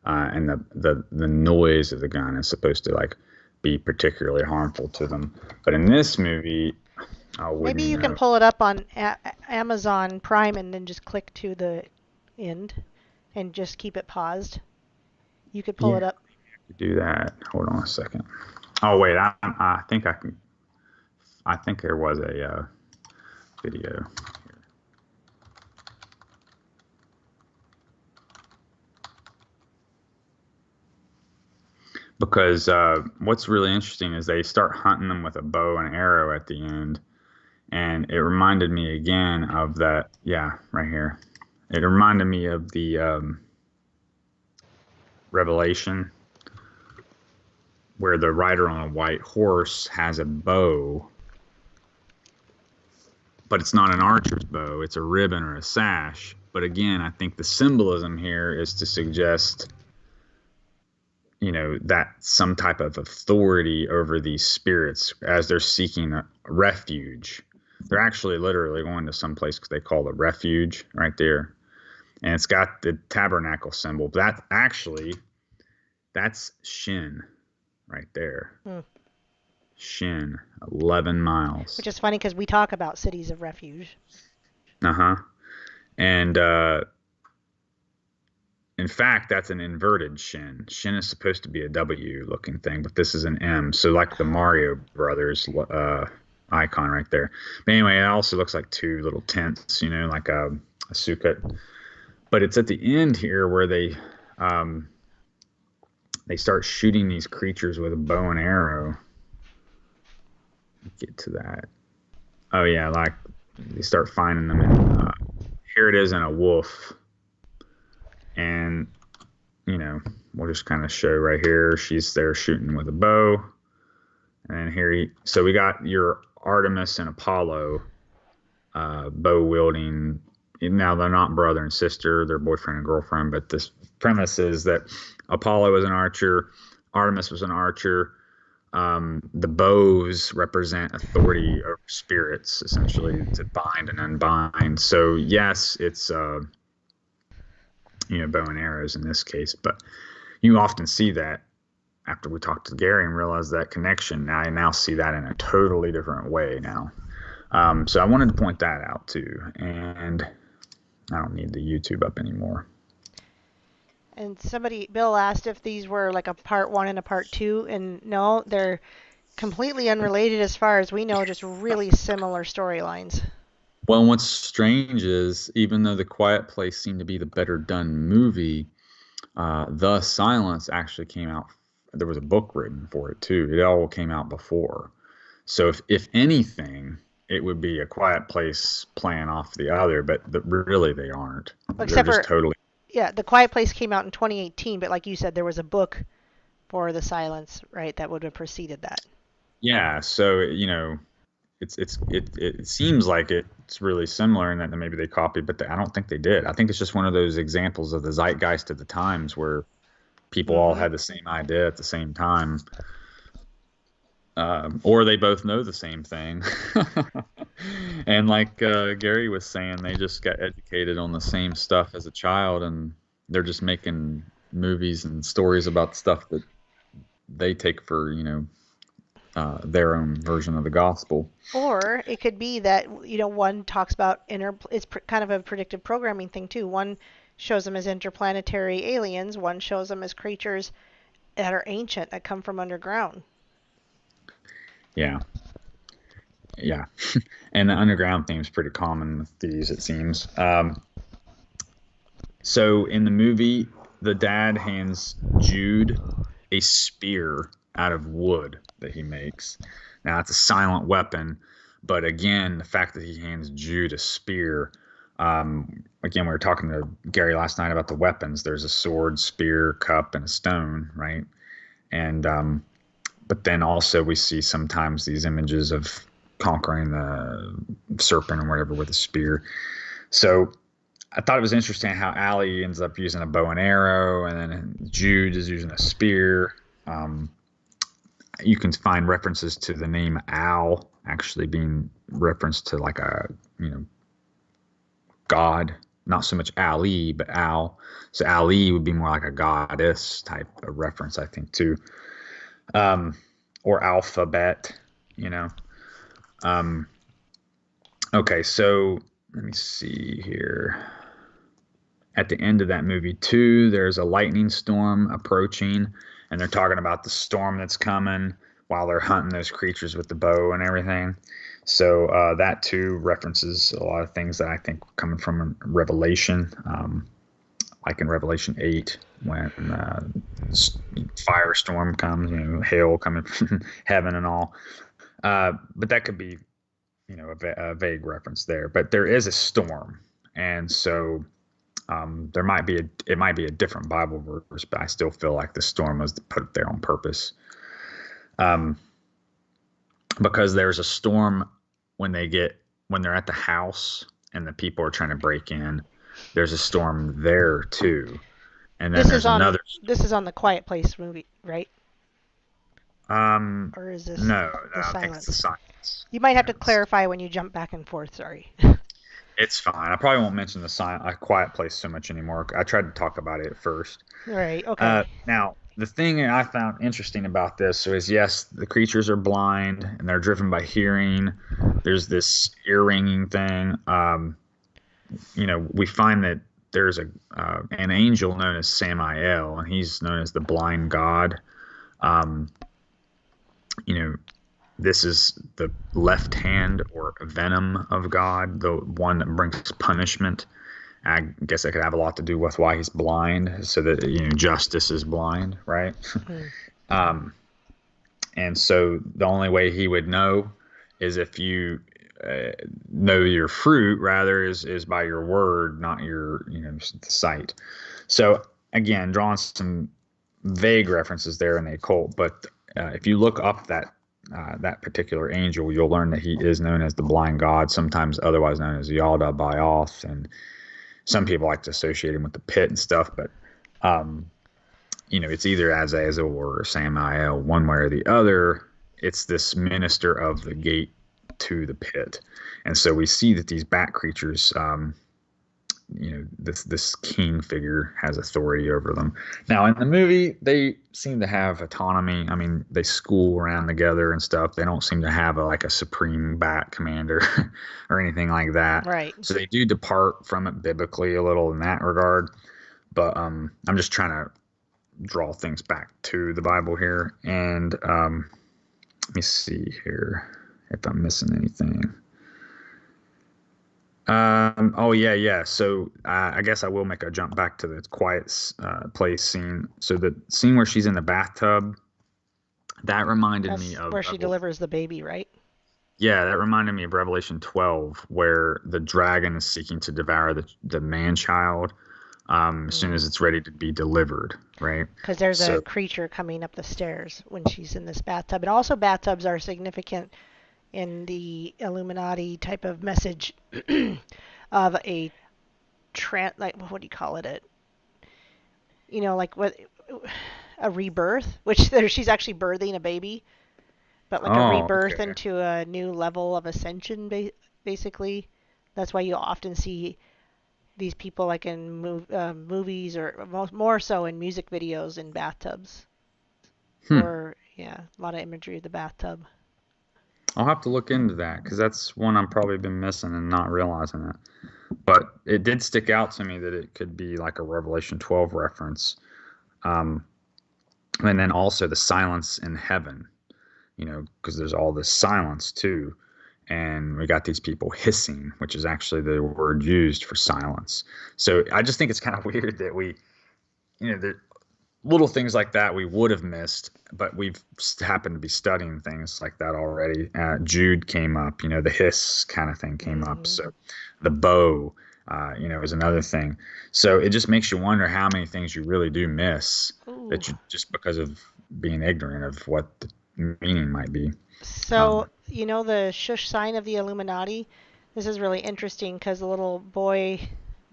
and the noise of the gun is supposed to like be particularly harmful to them. But in this movie, maybe you can pull it up on Amazon Prime and then just click to the end and just keep it paused. You could pull it up. Do that. Hold on a second. Oh wait, I think I can. I think there was a video here. Because what's really interesting is they start hunting them with a bow and arrow at the end, and it reminded me again of that. Yeah, right here. It reminded me of the Revelation, where the rider on a white horse has a bow, but it's not an archer's bow. It's a ribbon or a sash. But again, I think the symbolism here is to suggest, that some type of authority over these spirits as they're seeking a refuge. They're actually literally going to some place they call the refuge right there. And it's got the tabernacle symbol. That's Shin right there. Shin, 11 miles. Which is funny because we talk about cities of refuge. And in fact, that's an inverted Shin. Shin is supposed to be a W looking thing, but this is an M. So like the Mario Brothers icon right there. But anyway, it also looks like two little tents, like a sukkah. But it's at the end here where they they start shooting these creatures with a bow and arrow. Get to that. Oh yeah, like they start finding them. Here it is in a wolf, and we'll just kind of show right here. She's there shooting with a bow, and here so we got your Artemis and Apollo, bow wielding. Now they're not brother and sister; they're boyfriend and girlfriend. But this premise is that Apollo was an archer, Artemis was an archer. The bows represent authority over spirits, essentially, to bind and unbind. So yes, it's bow and arrows in this case, but you often see that after we talk to Gary and realize that connection. I now see that in a totally different way now. So I wanted to point that out too, and I don't need the YouTube up anymore. And Bill asked if these were like a part 1 and a part 2, and no, they're completely unrelated as far as we know, just really similar storylines. Well, what's strange is, even though The Quiet Place seemed to be the better done movie, The Silence actually came out. There was a book written for it too. It all came out before. So if anything, it would be A Quiet Place playing off the other, but really they aren't. Except They're just totally. Yeah, The Quiet Place came out in 2018, but like you said, there was a book for The Silence, right, that would have preceded that. Yeah, so it seems like it's really similar in that maybe they copied, but I don't think they did. I think it's just one of those examples of the zeitgeist of the times where people all had the same idea at the same time, or they both know the same thing. And like Gary was saying, they just got educated on the same stuff as a child, and they're just making movies and stories about stuff that they take for their own version of the gospel. Or it could be that one talks about it's kind of a predictive programming thing too. One shows them as interplanetary aliens. One shows them as creatures that are ancient, that come from underground. Yeah. Yeah. And the underground theme is pretty common with these, it seems. So in the movie, the dad hands Jude a spear out of wood that he makes. Now, it's a silent weapon, but again, the fact that he hands Jude a spear, again, we were talking to Gary last night about the weapons. There's a sword, spear, cup, and a stone, right? And but then also we see sometimes these images of conquering the serpent or whatever with a spear. So I thought it was interesting how Allie ends up using a bow and arrow, and then Jude is using a spear. You can find references to the name Al actually being referenced to like a god, not so much Ali, but Al. So Ali would be more like a goddess type of reference, I think, too. Or alphabet, Okay, so let me see here. At the end of that movie, too, there's a lightning storm approaching, and they're talking about the storm that's coming while they're hunting those creatures with the bow and everything. So that, too, references a lot of things that I think are coming from Revelation, like in Revelation 8, when firestorm comes, hail coming from heaven and all. But that could be, a vague reference there. But there is a storm, and so it might be a different Bible verse, but I still feel like the storm was put there on purpose. Because there's a storm when they're at the house and the people are trying to break in. There's a storm there too, and then there's another. This is on the Quiet Place movie, right? Or is this no? The I think it's the Silence. You might have to clarify when you jump back and forth. Sorry. It's fine. I probably won't mention the Quiet Place so much anymore. I tried to talk about it at first. Right. Okay. Now, the thing I found interesting about this is, yes, the creatures are blind and they're driven by hearing. There's this ear-ringing thing. We find that there's an angel known as Samael, and he's known as the blind god. This is the left hand or venom of God, the one that brings punishment. I guess that could have a lot to do with why he's blind, so that justice is blind, right? And so the only way he would know is if you know your fruit, rather, is by your word, not your sight. So again, drawing some vague references there in the occult, but if you look up that particular angel, you'll learn that he is known as the blind god, sometimes otherwise known as Yalda Baoth, and some people like to associate him with the pit and stuff, but it's either Azazel or Samael, one way or the other. It's this minister of the gate to the pit. And so we see that these bat creatures, this king figure has authority over them. Now, in the movie, they seem to have autonomy. I mean, they school around together and stuff. They don't seem to have a supreme bat commander or anything like that. Right. So they do depart from it biblically a little in that regard. But I'm just trying to draw things back to the Bible here. And let me see here if I'm missing anything. Yeah. So I guess I will make a jump back to the quiet place scene. So the scene where she's in the bathtub, that reminded me of where she delivers the baby, right? Yeah, that reminded me of Revelation 12, where the dragon is seeking to devour the man-child as soon as it's ready to be delivered, right? Because there's a creature coming up the stairs when she's in this bathtub. And also bathtubs are significant in the Illuminati type of message of what do you call it? A rebirth, which she's actually birthing a baby, but a rebirth into a new level of ascension, basically. That's why you often see these people in movies, or more so in music videos, in bathtubs. Or, a lot of imagery of the bathtub. I'll have to look into that, because that's one I've probably been missing and not realizing it. But it did stick out to me that it could be like a Revelation 12 reference. And then also the silence in heaven, because there's all this silence too. And we got these people hissing, which is actually the word used for silence. So I just think it's kind of weird that we, the little things like that we would have missed, but we've happened to be studying things like that already. Jude came up, the hiss kind of thing came up. So the bow, is another thing. So it just makes you wonder how many things you really do miss that you just because of being ignorant of what the meaning might be. So, the shush sign of the Illuminati, this is really interesting because the little boy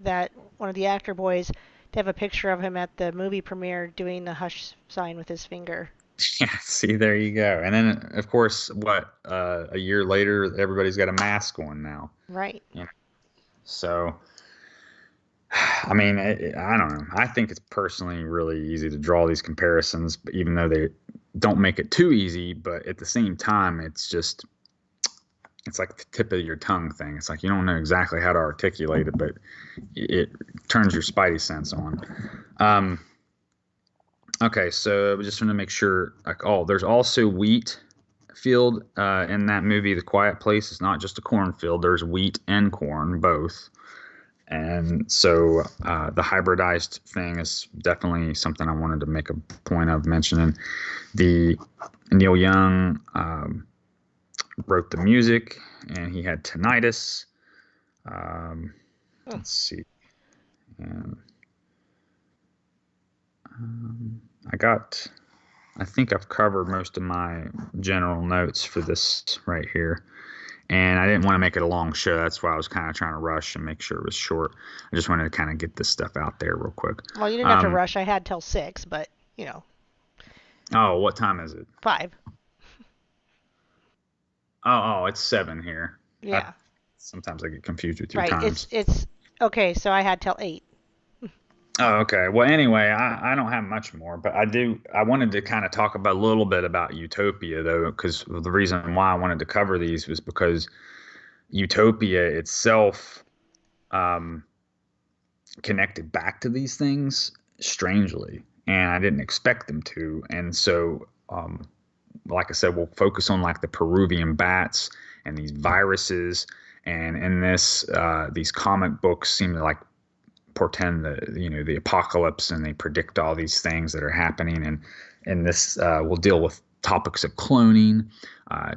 one of the actor boys, they have a picture of him at the movie premiere doing the hush sign with his finger. Yeah, see, there you go. And then, of course, a year later, everybody's got a mask on now. Right. So, I mean, I don't know. I think it's personally really easy to draw these comparisons, but even though they don't make it too easy, but at the same time, it's like the tip of your tongue thing. It's like you don't know exactly how to articulate it, but it turns your spidey sense on. Okay, so we just want to make sure, there's also wheat field in that movie, The Quiet Place. It's not just a cornfield. There's wheat and corn, both. And so the hybridized thing is definitely something I wanted to make a point of mentioning. Neil Young wrote the music, and he had tinnitus. Let's see. I think I've covered most of my general notes for this right here. And I didn't want to make it a long show. That's why I was kind of trying to rush and make sure it was short. I just wanted to kind of get this stuff out there real quick. Well, you didn't have to rush. I had till 6, but, Oh, what time is it? 5. Oh, it's 7 here. Yeah. Sometimes I get confused with your right. times. It's okay, so I had till 8. Oh, okay. Well, anyway, I don't have much more, but I wanted to kind of talk a little bit about Utopia, though, because the reason why I wanted to cover these was because Utopia itself connected back to these things strangely, and I didn't expect them to. And so, like I said, we'll focus on the Peruvian bats and these viruses, and in this, these comic books seem to portend the apocalypse, and they predict all these things that are happening. And this will deal with topics of cloning,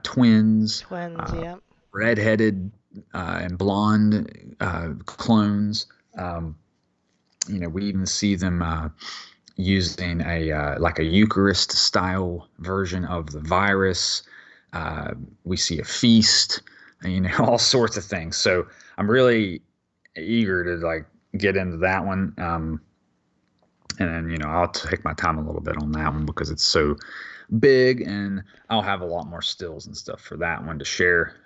twins, Yeah. redheaded and blonde clones. We even see them using a Eucharist style version of the virus. We see a feast, all sorts of things. So I'm really eager to get into that one. And then, I'll take my time a little bit on that one because it's so big, and I'll have a lot more stills and stuff for that one to share.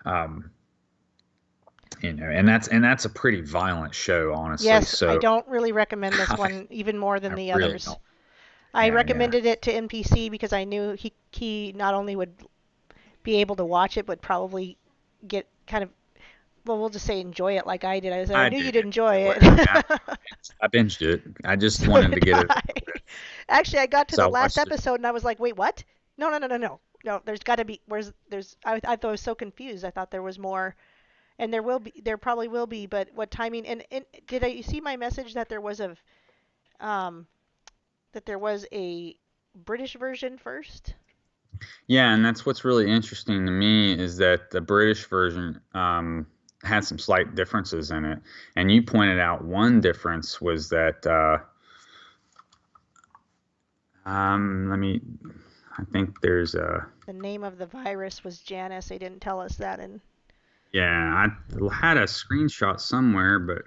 And that's a pretty violent show, honestly. Yes, so I don't really recommend this one even more than the really others. don't. I Yeah, recommended it to NPC because I knew he not only would be able to watch it, but probably get kind of, well, we'll just say enjoy it like I did. I said, I knew you'd enjoy it. I binged it. I just wanted to get it. Actually, I got to So the I last watched it. episode and I was like, wait, what? No. No, there's got to be, I thought I was so confused. I thought there was more. And there probably will be, but what timing? And did you see my message that there was a British version first? Yeah, and that's what's really interesting to me is that the British version had some slight differences in it. And you pointed out one difference was that I think there's a. The name of the virus was Janus. They didn't tell us that. And yeah, I had a screenshot somewhere, but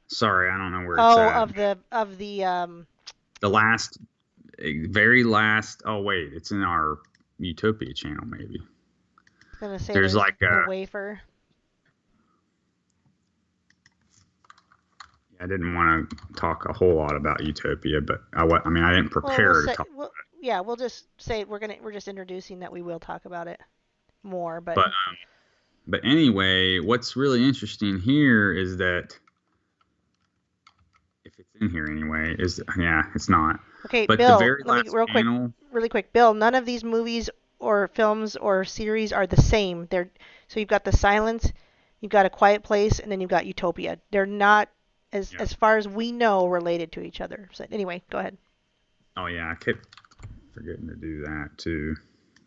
sorry, I don't know where it's at. of the very last. Oh wait, it's in our Utopia channel maybe. I was gonna say there's like the wafer. I didn't want to talk a whole lot about Utopia, but I didn't prepare to talk about it. Yeah, we'll just say we're just introducing that we will talk about it more, but anyway, what's really interesting here is that if it's in here anyway, it's not. Okay, but Bill, the very last really quick, Bill, none of these movies or films or series are the same. So you've got The Silence, you've got A Quiet Place, and then you've got Utopia. They're not as far as we know related to each other. So anyway, go ahead. Oh yeah, I kept forgetting to do that too.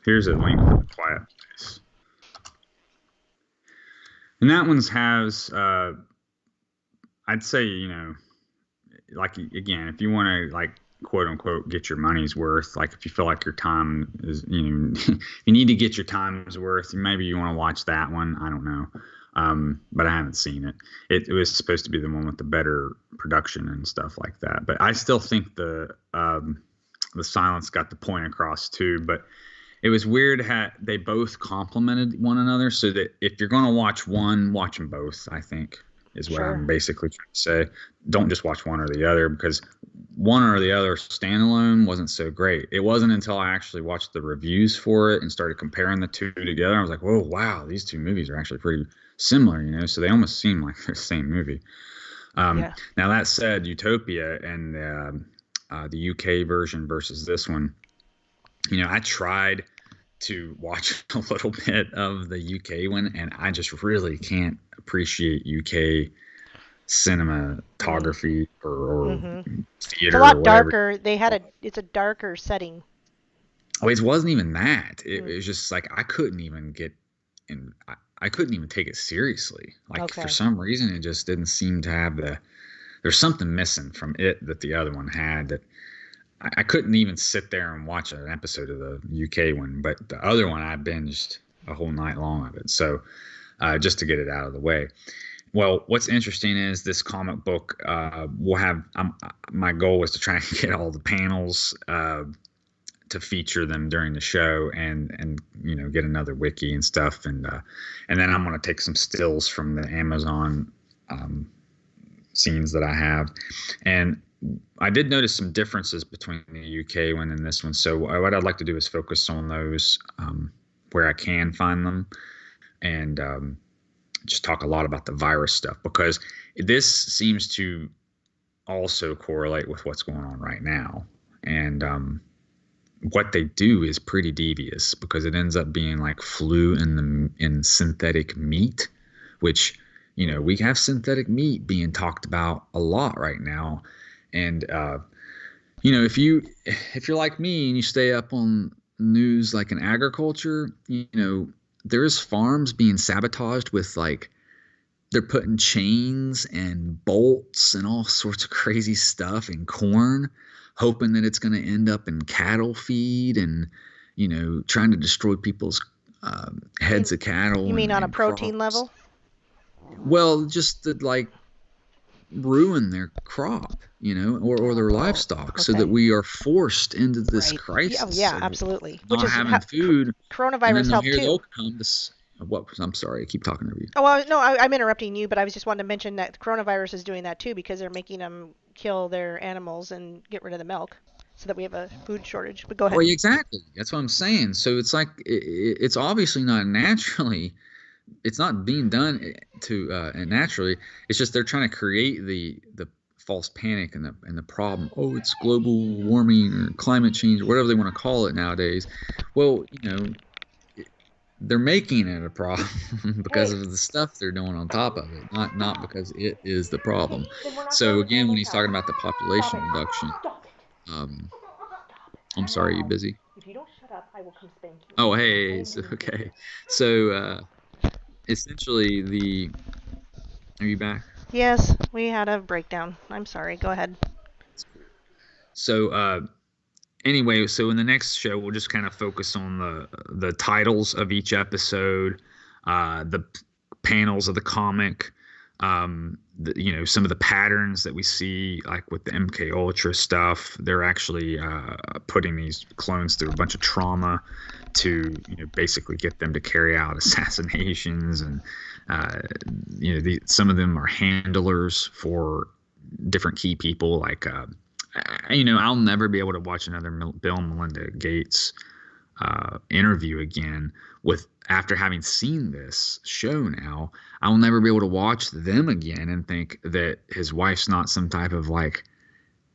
Here's a link for The Quiet Place. And that one has, I'd say, again, if you want to quote unquote get your money's worth, if you feel like your time is, you need to get your time's worth, maybe you want to watch that one. I don't know. But I haven't seen it. It was supposed to be the one with the better production and stuff like that. But I still think the Silence got the point across too. But it was weird how they both complemented one another, so that if you're going to watch one, watch them both, I think, is what I'm basically trying to say. Don't just watch one or the other, because one or the other standalone wasn't so great. It wasn't until I actually watched the reviews for it and started comparing the two together, I was like, whoa, wow, these two movies are actually pretty similar, so they almost seem like they're the same movie. Now that said, Utopia and the UK version versus this one, I tried to watch a little bit of the UK one, and I just really can't appreciate UK cinematography or theater. It's a lot darker. It's a darker setting. Oh, it wasn't even that. It was just I couldn't even get in. I couldn't even take it seriously. For some reason, it just didn't seem to have there's something missing from it that the other one had, that I couldn't even sit there and watch an episode of the UK one. But the other one, I binged a whole night long of it. So just to get it out of the way. Well, what's interesting is this comic book will have, my goal was to try and get all the panels to feature them during the show, and get another wiki and stuff, and then I'm going to take some stills from the Amazon scenes that I have, and I did notice some differences between the UK one and this one. So what I'd like to do is focus on those where I can find them, and just talk a lot about the virus stuff, because this seems to also correlate with what's going on right now. And what they do is pretty devious, because it ends up being like flu in synthetic meat, which we have synthetic meat being talked about a lot right now. And, if you're like me and you stay up on news like in agriculture, there's farms being sabotaged with like, they're putting chains and bolts and all sorts of crazy stuff in corn, hoping that it's going to end up in cattle feed and, trying to destroy people's heads of cattle. You mean on a protein crops. level? Well, just to like ruin their crop, or their livestock, so that we are forced into this crisis. Yeah, absolutely. Not having food. Coronavirus helped too. They'll come to. What? I'm sorry, I keep talking over you. Oh, well, no, I'm interrupting you, but I was just wanting to mention that coronavirus is doing that too, because they're making them kill their animals and get rid of the milk, so that we have a food shortage. But go ahead. Well, exactly. That's what I'm saying. So it's like it's obviously not naturally. It's not being done to naturally. It's just they're trying to create the false panic and the problem. Oh, it's global warming or climate change or whatever they want to call it nowadays. Well, they're making it a problem because of the stuff they're doing on top of it, not because it is the problem. So again, when he's talking about the population reduction, I'm sorry, you busy? If you don't shut up, I will come spank you. Oh, hey, okay. So essentially are you back? Yes, we had a breakdown. I'm sorry. Go ahead. So anyway, so in the next show, we'll just kind of focus on the titles of each episode, the panels of the comic, some of the patterns that we see, like with the MK Ultra stuff. They're actually putting these clones through a bunch of trauma to basically get them to carry out assassinations, and some of them are handlers for different key people. Like I'll never be able to watch another Bill and Melinda Gates interview again after having seen this show. Now I'll never be able to watch them again and think that his wife's not some type of like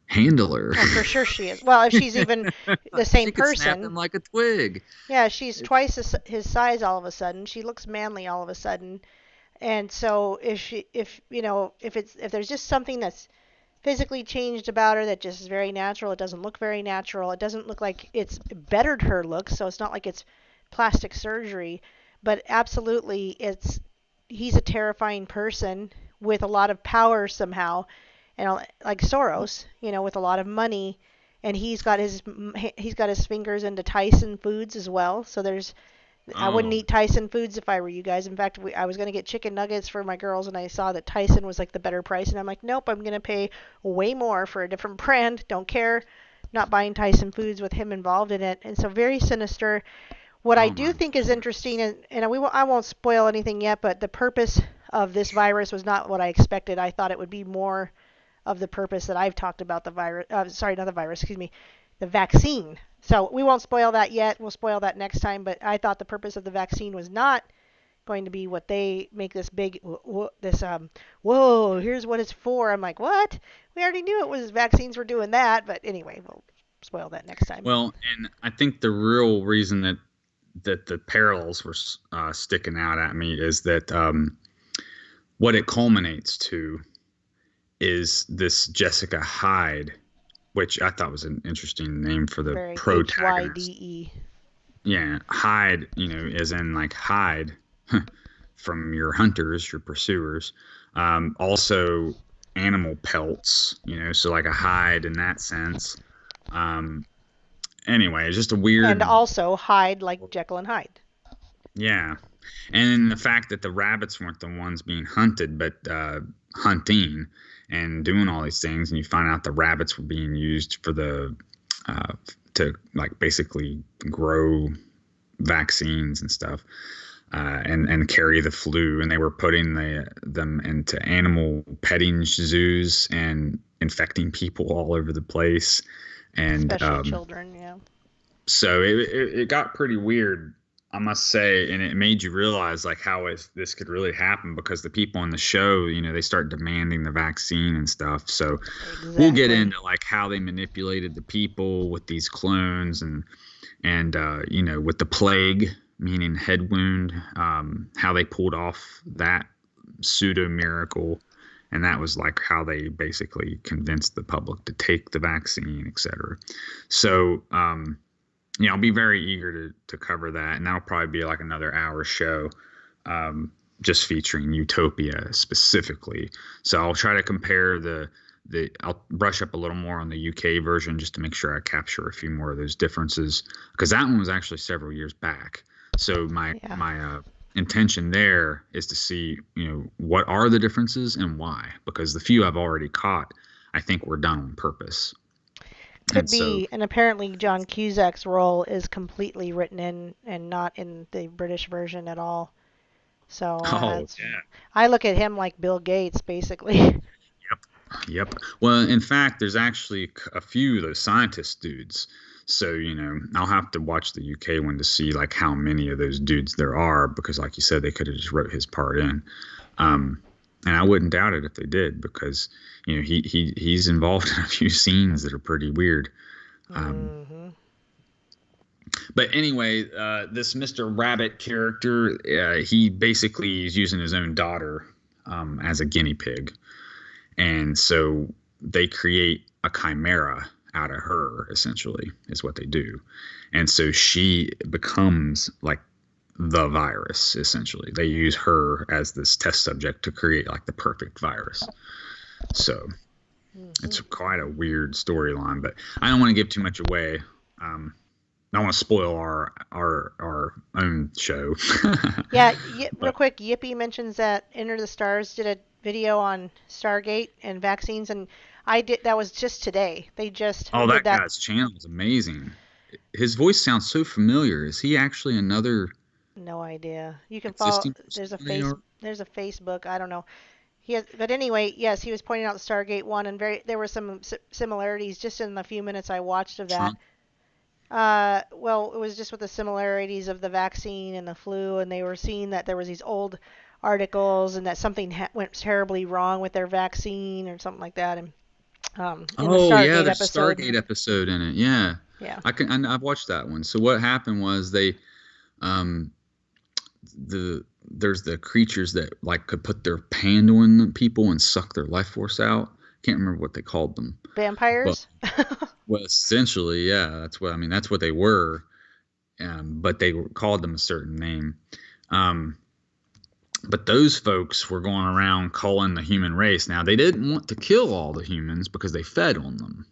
handler. Oh, for sure she is. Well, if she's even the same she could person. snap him like a twig. Yeah, she's twice his size all of a sudden. She looks manly all of a sudden. And so if there's just something that's physically changed about her that just is very natural, it doesn't look very natural. It doesn't look like it's bettered her looks, so it's not like it's plastic surgery, but absolutely he's a terrifying person with a lot of power somehow, and like Soros, with a lot of money, and he's got his fingers into Tyson Foods as well. So I wouldn't eat Tyson Foods if I were you guys. In fact, I was going to get chicken nuggets for my girls, and I saw that Tyson was like the better price, and I'm like, nope, I'm going to pay way more for a different brand. Don't care. Not buying Tyson Foods with him involved in it. And so very sinister. What I do think is interesting, and I won't spoil anything yet, but the purpose of this virus was not what I expected. I thought it would be more of the purpose that I've talked about, the vaccine. So we won't spoil that yet. We'll spoil that next time. But I thought the purpose of the vaccine was not going to be what they make this big, whoa, here's what it's for. I'm like, what? We already knew it was vaccines were doing that. But anyway, we'll spoil that next time. Well, and I think the real reason that the parallels were sticking out at me is that what it culminates to is this Jessica Hyde, which I thought was an interesting name for the Very protagonist. Hyde. Yeah, Hyde, as in like hide from your hunters, your pursuers. Also animal pelts, so like a hide in that sense. Anyway, it's just a weird. And also hide like Jekyll and Hyde. Yeah. And the fact that the rabbits weren't the ones being hunted, but hunting and doing all these things, and you find out the rabbits were being used for to like basically grow vaccines and stuff, and carry the flu, and they were putting them into animal petting zoos and infecting people all over the place, and especially children. Yeah. So it got pretty weird, I must say, and it made you realize like how this could really happen, because the people on the show, they start demanding the vaccine and stuff. So We'll get into like how they manipulated the people with these clones, and with the plague, meaning head wound, how they pulled off that pseudo miracle, and that was like how they basically convinced the public to take the vaccine, et cetera. So, I'll be very eager to cover that, and that'll probably be like another hour show, just featuring Utopia specifically. So I'll try to compare I'll brush up a little more on the UK version just to make sure I capture a few more of those differences, because that one was actually several years back. So my intention there is to see, what are the differences and why, because the few I've already caught, I think were done on purpose. And apparently John Cusack's role is completely written in and not in the British version at all. So I look at him like Bill Gates, basically. Yep. Well, in fact, there's actually a few of those scientist dudes. So, I'll have to watch the UK one to see like how many of those dudes there are, because like you said, they could have just wrote his part in. And I wouldn't doubt it if they did, because, he's involved in a few scenes that are pretty weird. But anyway, this Mr. Rabbit character, he basically is using his own daughter as a guinea pig. And so they create a chimera out of her, essentially, is what they do. And so she becomes like the virus, essentially. They use her as this test subject to create like the perfect virus. So it's quite a weird storyline, but I don't want to give too much away. I don't want to spoil our own show. Real quick, Yippee mentions that Enter the Stars did a video on Stargate and vaccines, and that was just today. They just that guy's channel is amazing. His voice sounds so familiar. Is he actually another? No idea. You can follow. There's a Facebook. I don't know. But anyway, yes, he was pointing out the Stargate one, and there were some similarities just in the few minutes I watched of that. Well, it was just with the similarities of the vaccine and the flu, and they were seeing that there was these old articles and that something went terribly wrong with their vaccine or something like that. And there's Stargate episode in it. Yeah. I've watched that one. So what happened was they, there's the creatures that like could put their hand on people and suck their life force out. Can't remember what they called them. Vampires. Well, essentially, yeah. That's what they were. But they called them a certain name. But those folks were going around calling the human race. Now, they didn't want to kill all the humans because they fed on them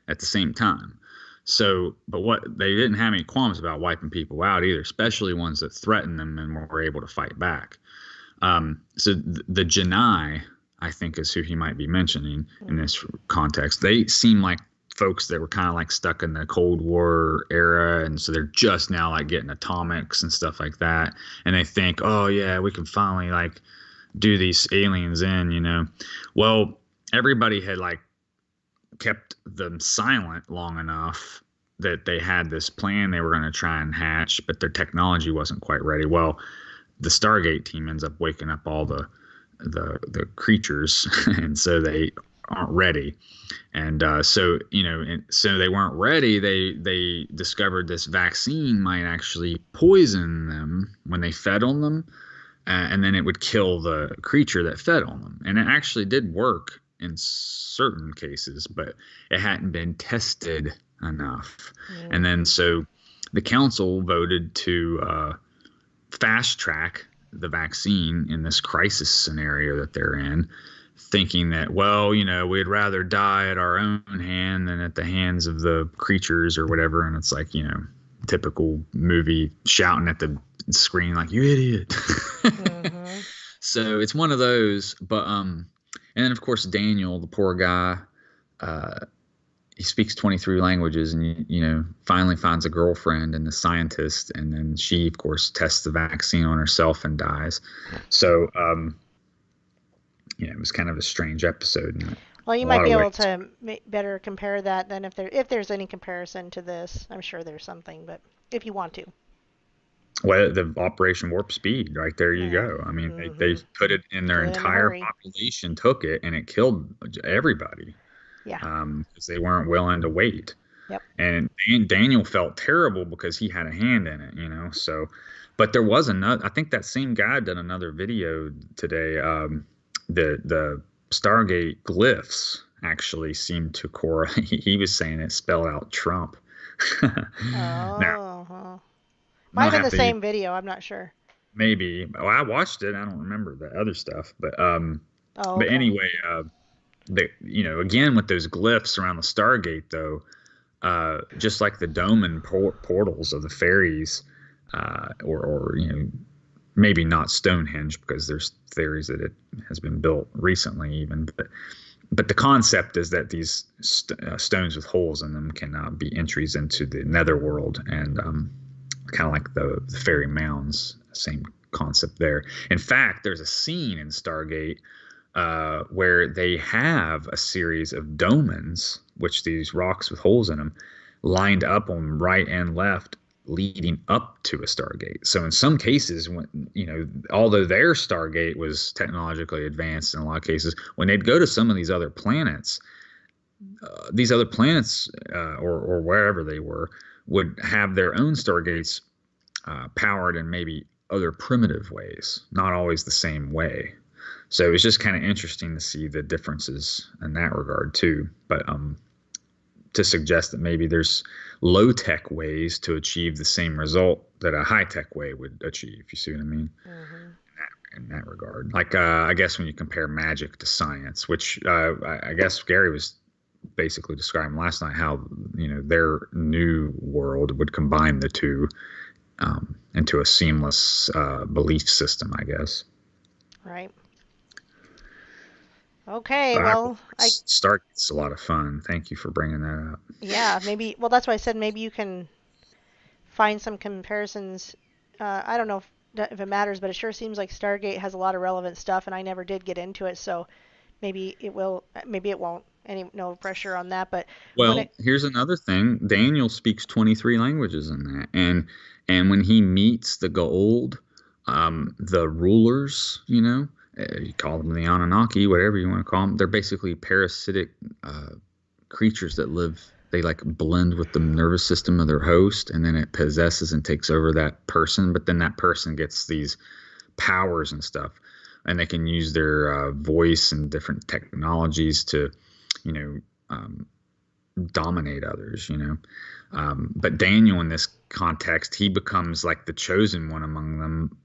at the same time. So, but they didn't have any qualms about wiping people out either, especially ones that threatened them and were able to fight back. So the Janai, I think, is who he might be mentioning in this context. They seem like folks that were kind of like stuck in the Cold War era, and so they're just now like getting atomics and stuff like that, and they think, oh yeah, we can finally like do these aliens in. Well, everybody had like kept them silent long enough that they had this plan they were going to try and hatch, but their technology wasn't quite ready. Well, the Stargate team ends up waking up all the creatures, and so they aren't ready. And so they weren't ready. They discovered this vaccine might actually poison them when they fed on them, and then it would kill the creature that fed on them. And it actually did work in certain cases, but it hadn't been tested enough. And then so the council voted to fast track the vaccine in this crisis scenario that they're in, thinking that, well, we'd rather die at our own hand than at the hands of the creatures or whatever. And it's like, typical movie shouting at the screen like, you idiot. So it's one of those. But and then of course Daniel, the poor guy, he speaks 23 languages, and finally finds a girlfriend and the scientist, and then she of course tests the vaccine on herself and dies. So it was kind of a strange episode. Well, you might be able to better compare that than if there's any comparison to this. I'm sure there's something, but if you want to. Well, the Operation Warp Speed, right there you go. I mean, they put it in their entire population, took it, and it killed everybody. Yeah. Because they weren't willing to wait. Yep. And Daniel felt terrible because he had a hand in it, you know. So, but there was another. I think that same guy did another video today. The Stargate glyphs actually seemed to correlate. He was saying it spelled out Trump. Now, Might have they'll been have the to same video. I'm not sure. maybe. Well, I watched it. I don't remember the other stuff, but Oh, but okay. anyway, you know, again with those glyphs around the Stargate, though, just like the Doman portals of the fairies, or you know, maybe not Stonehenge because there's theories that it has been built recently, even, but the concept is that these stones with holes in them can be entries into the netherworld, and kind of like the fairy mounds, same concept there. In fact, there's a scene in Stargate where they have a series of dolmens, which these rocks with holes in them, lined up on right and left, leading up to a Stargate. So in some cases, when, you know, although their Stargate was technologically advanced in a lot of cases, when they'd go to some of these other planets, or wherever they were, would have their own Stargates powered in maybe other primitive ways, not always the same way. So it was just kind of interesting to see the differences in that regard too. But to suggest that maybe there's low-tech ways to achieve the same result that a high-tech way would achieve. You see what I mean? In that regard. Like, I guess when you compare magic to science, which I guess Gary was basically describing last night, how, you know, their new world would combine the two into a seamless belief system, I guess. Right. Okay, But well, Stargate's a lot of fun. Thank you for bringing that up. yeah, maybe, well, that's why I said maybe you can find some comparisons. I don't know if it matters, but it sure seems like Stargate has a lot of relevant stuff, and I never did get into it, so maybe it will, maybe it won't. No pressure on that, but well, here's another thing. Daniel speaks 23 languages in that, and when he meets the Gold, the rulers, you know, you call them the Anunnaki, whatever you want to call them, they're basically parasitic creatures that live. They like blend with the nervous system of their host, and then it possesses and takes over that person. But then that person gets these powers and stuff, and they can use their voice and different technologies to, you know, dominate others, you know. But Daniel, in this context, he becomes like the chosen one among them,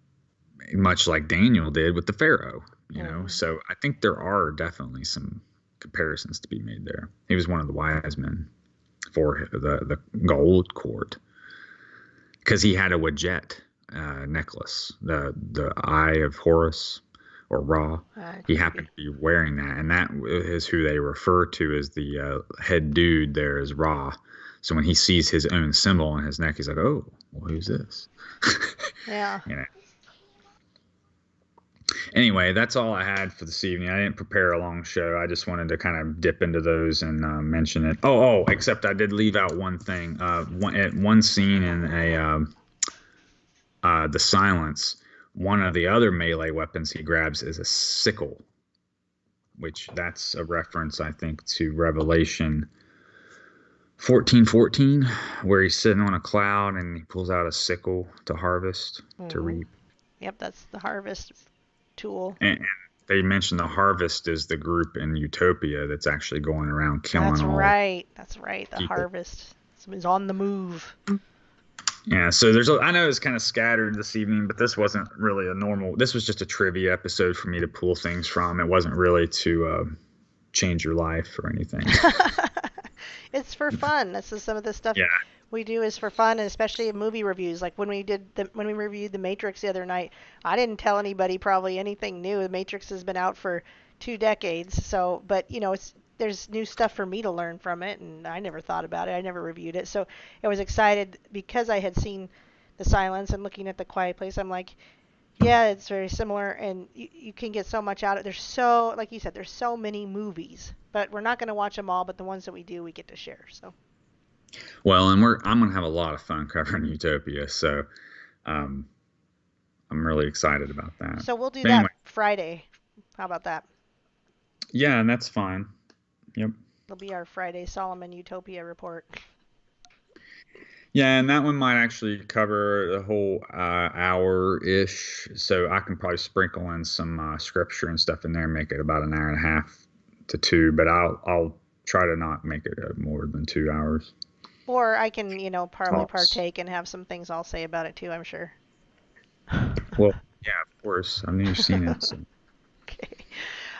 much like Daniel did with the Pharaoh, you know. So I think there are definitely some comparisons to be made there. He was one of the wise men for the gold court because he had a Wadjet necklace, the Eye of Horus or Ra. He happened to be wearing that, and that is who they refer to as the head dude there is Ra. So when he sees his own symbol on his neck, he's like, oh, well, who's this? Yeah. You know. Anyway, that's all I had for this evening. I didn't prepare a long show. I just wanted to kind of dip into those and mention it. Except I did leave out one thing. One scene in the Silence, one of the other melee weapons he grabs is a sickle, which that's a reference, I think, to Revelation 14:14, where he's sitting on a cloud and he pulls out a sickle to harvest, to reap. Yep, that's the harvest tool. And they mentioned the harvest is the group in Utopia that's actually going around killing That's all. right. The people. harvest is on the move. Yeah, so I know it's kind of scattered this evening, but this wasn't really this was just a trivia episode for me to pull things from. It wasn't really to change your life or anything. It's for fun. This is some of the stuff we do is for fun, and especially in movie reviews. Like when we reviewed The Matrix the other night, I didn't tell anybody probably anything new. The Matrix has been out for 2 decades, so but you know there's new stuff for me to learn from it, and I never thought about it. I never reviewed it, so I was excited because I had seen The Silence and looking at The Quiet Place. I'm like, yeah, it's very similar, and you can get so much out of it. There's so, like you said, there's so many movies, but we're not going to watch them all. But the ones that we do, we get to share. So. Well, and I'm going to have a lot of fun covering Utopia, so I'm really excited about that. So we'll do that Friday. How about that? Yeah, and that's fine. Yep. It'll be our Friday Solomon Utopia report. Yeah, and that one might actually cover the whole hour-ish, so I can probably sprinkle in some scripture and stuff in there and make it about an hour and a half to 2, but I'll try to not make it more than 2 hours. Or I can, probably partake and have some things I'll say about it too, I'm sure. Well, yeah, of course. I mean, you've seen it. So.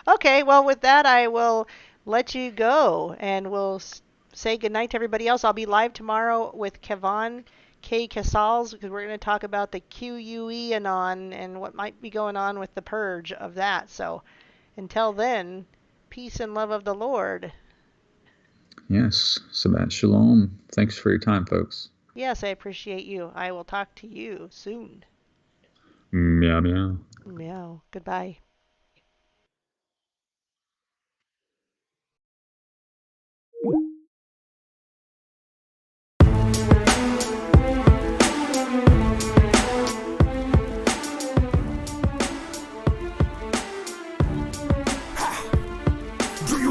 Okay, well, with that, I will let you go, and we'll say goodnight to everybody else. I'll be live tomorrow with Kevon K. Casals, because we're going to talk about the QUE Anon and what might be going on with the purge of that. So until then, peace and love of the Lord. Yes, Shabbat Shalom. Thanks for your time, folks. Yes, I appreciate you. I will talk to you soon. Meow, meow. Meow. Goodbye.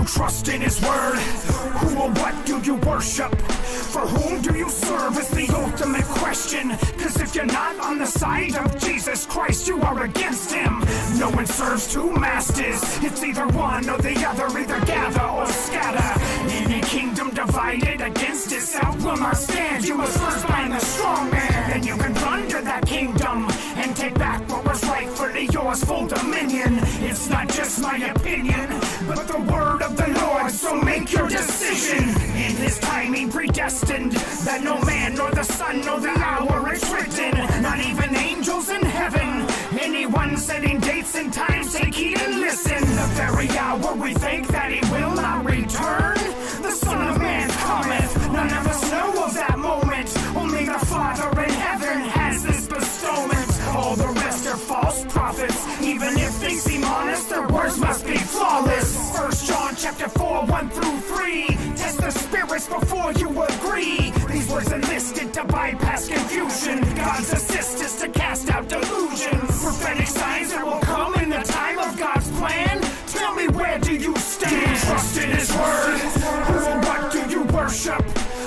Trust in his word. Who or what do you worship? For whom do you serve is the ultimate question. Cause if you're not on the side of Jesus Christ, you are against him. No one serves two masters. It's either one or the other, either gather or scatter. Any kingdom divided against itself will not stand. You must first bind the strong man, then you can plunder that kingdom and take back what was rightfully yours, full dominion. It's not just my opinion, but the word of the Lord, so make your decision. In his timing predestined, that no man nor the son nor the hour is written, not even angels in heaven. Anyone setting dates and times, take heed and listen. The very hour we think that he will not return, the Son of Man cometh. None of us know of that moment, only the Father in heaven has this bestowment. All the rest are false prophets, even if they seem honest, their words must be flawless. 1 John chapter 4, 1 through 3, test the spirits before you agree. These words enlisted to bypass confusion. God's assist is to cast out delusions. Prophetic signs that will come in the time of God's plan. Tell me, where do you stand? Do you trust in his word? Who or what do you worship?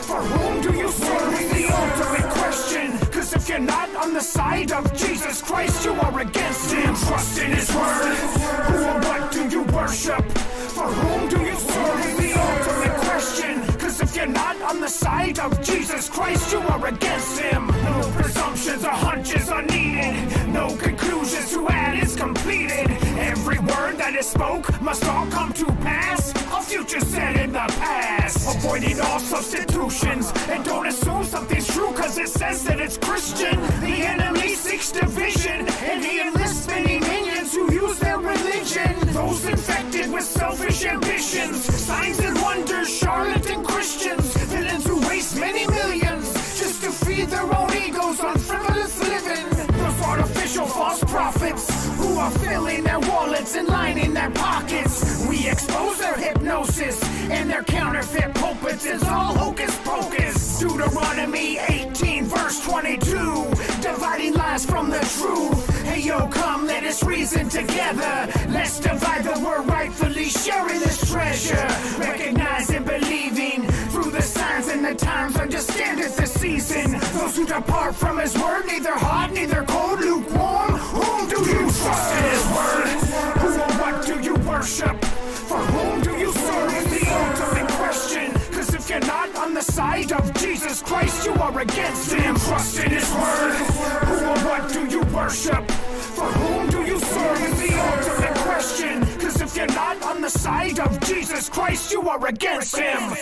For whom do you serve is the ultimate question. Cause if you're not on the side of Jesus Christ, you are against him. Trust in his word. Who or what do you worship? For whom do you serve is the ultimate question. Cause if you're not on the side of Jesus Christ, you are against him. No presumptions or hunches are needed. No conclusions to add is completed. Every word that is spoke must all come to pass. A future said in the past. Avoiding all substitutions, and don't assume something's true cause it says that it's Christian. The enemy seeks division, and he enlists many minions who use their religion. Those infected with selfish ambitions, signs and wonders, charlatan Christians, villains who waste many millions just to feed their own egos on frivolous living. Those artificial false prophets who are filling their wallets and lining their pockets. We expose their hypnosis and their counterfeit pulpits is all hocus pocus. Deuteronomy 18 verse 22, dividing lies from the truth. Hey yo, come let us reason together. Let's divide the word rightfully, sharing this treasure. Recognizing, believing through the signs and the times, understandeth the season. Those who depart from his word, neither hot, neither cold, lukewarm. Whom do you trust in his word? Who or what do you worship? For whom do you serve is the ultimate question. Cause if you're not on the side of Jesus Christ, you are against him. Trust in his word. Who or what do you worship? For whom do you serve is the ultimate question. Cause if you're not on the side of Jesus Christ, you are against him.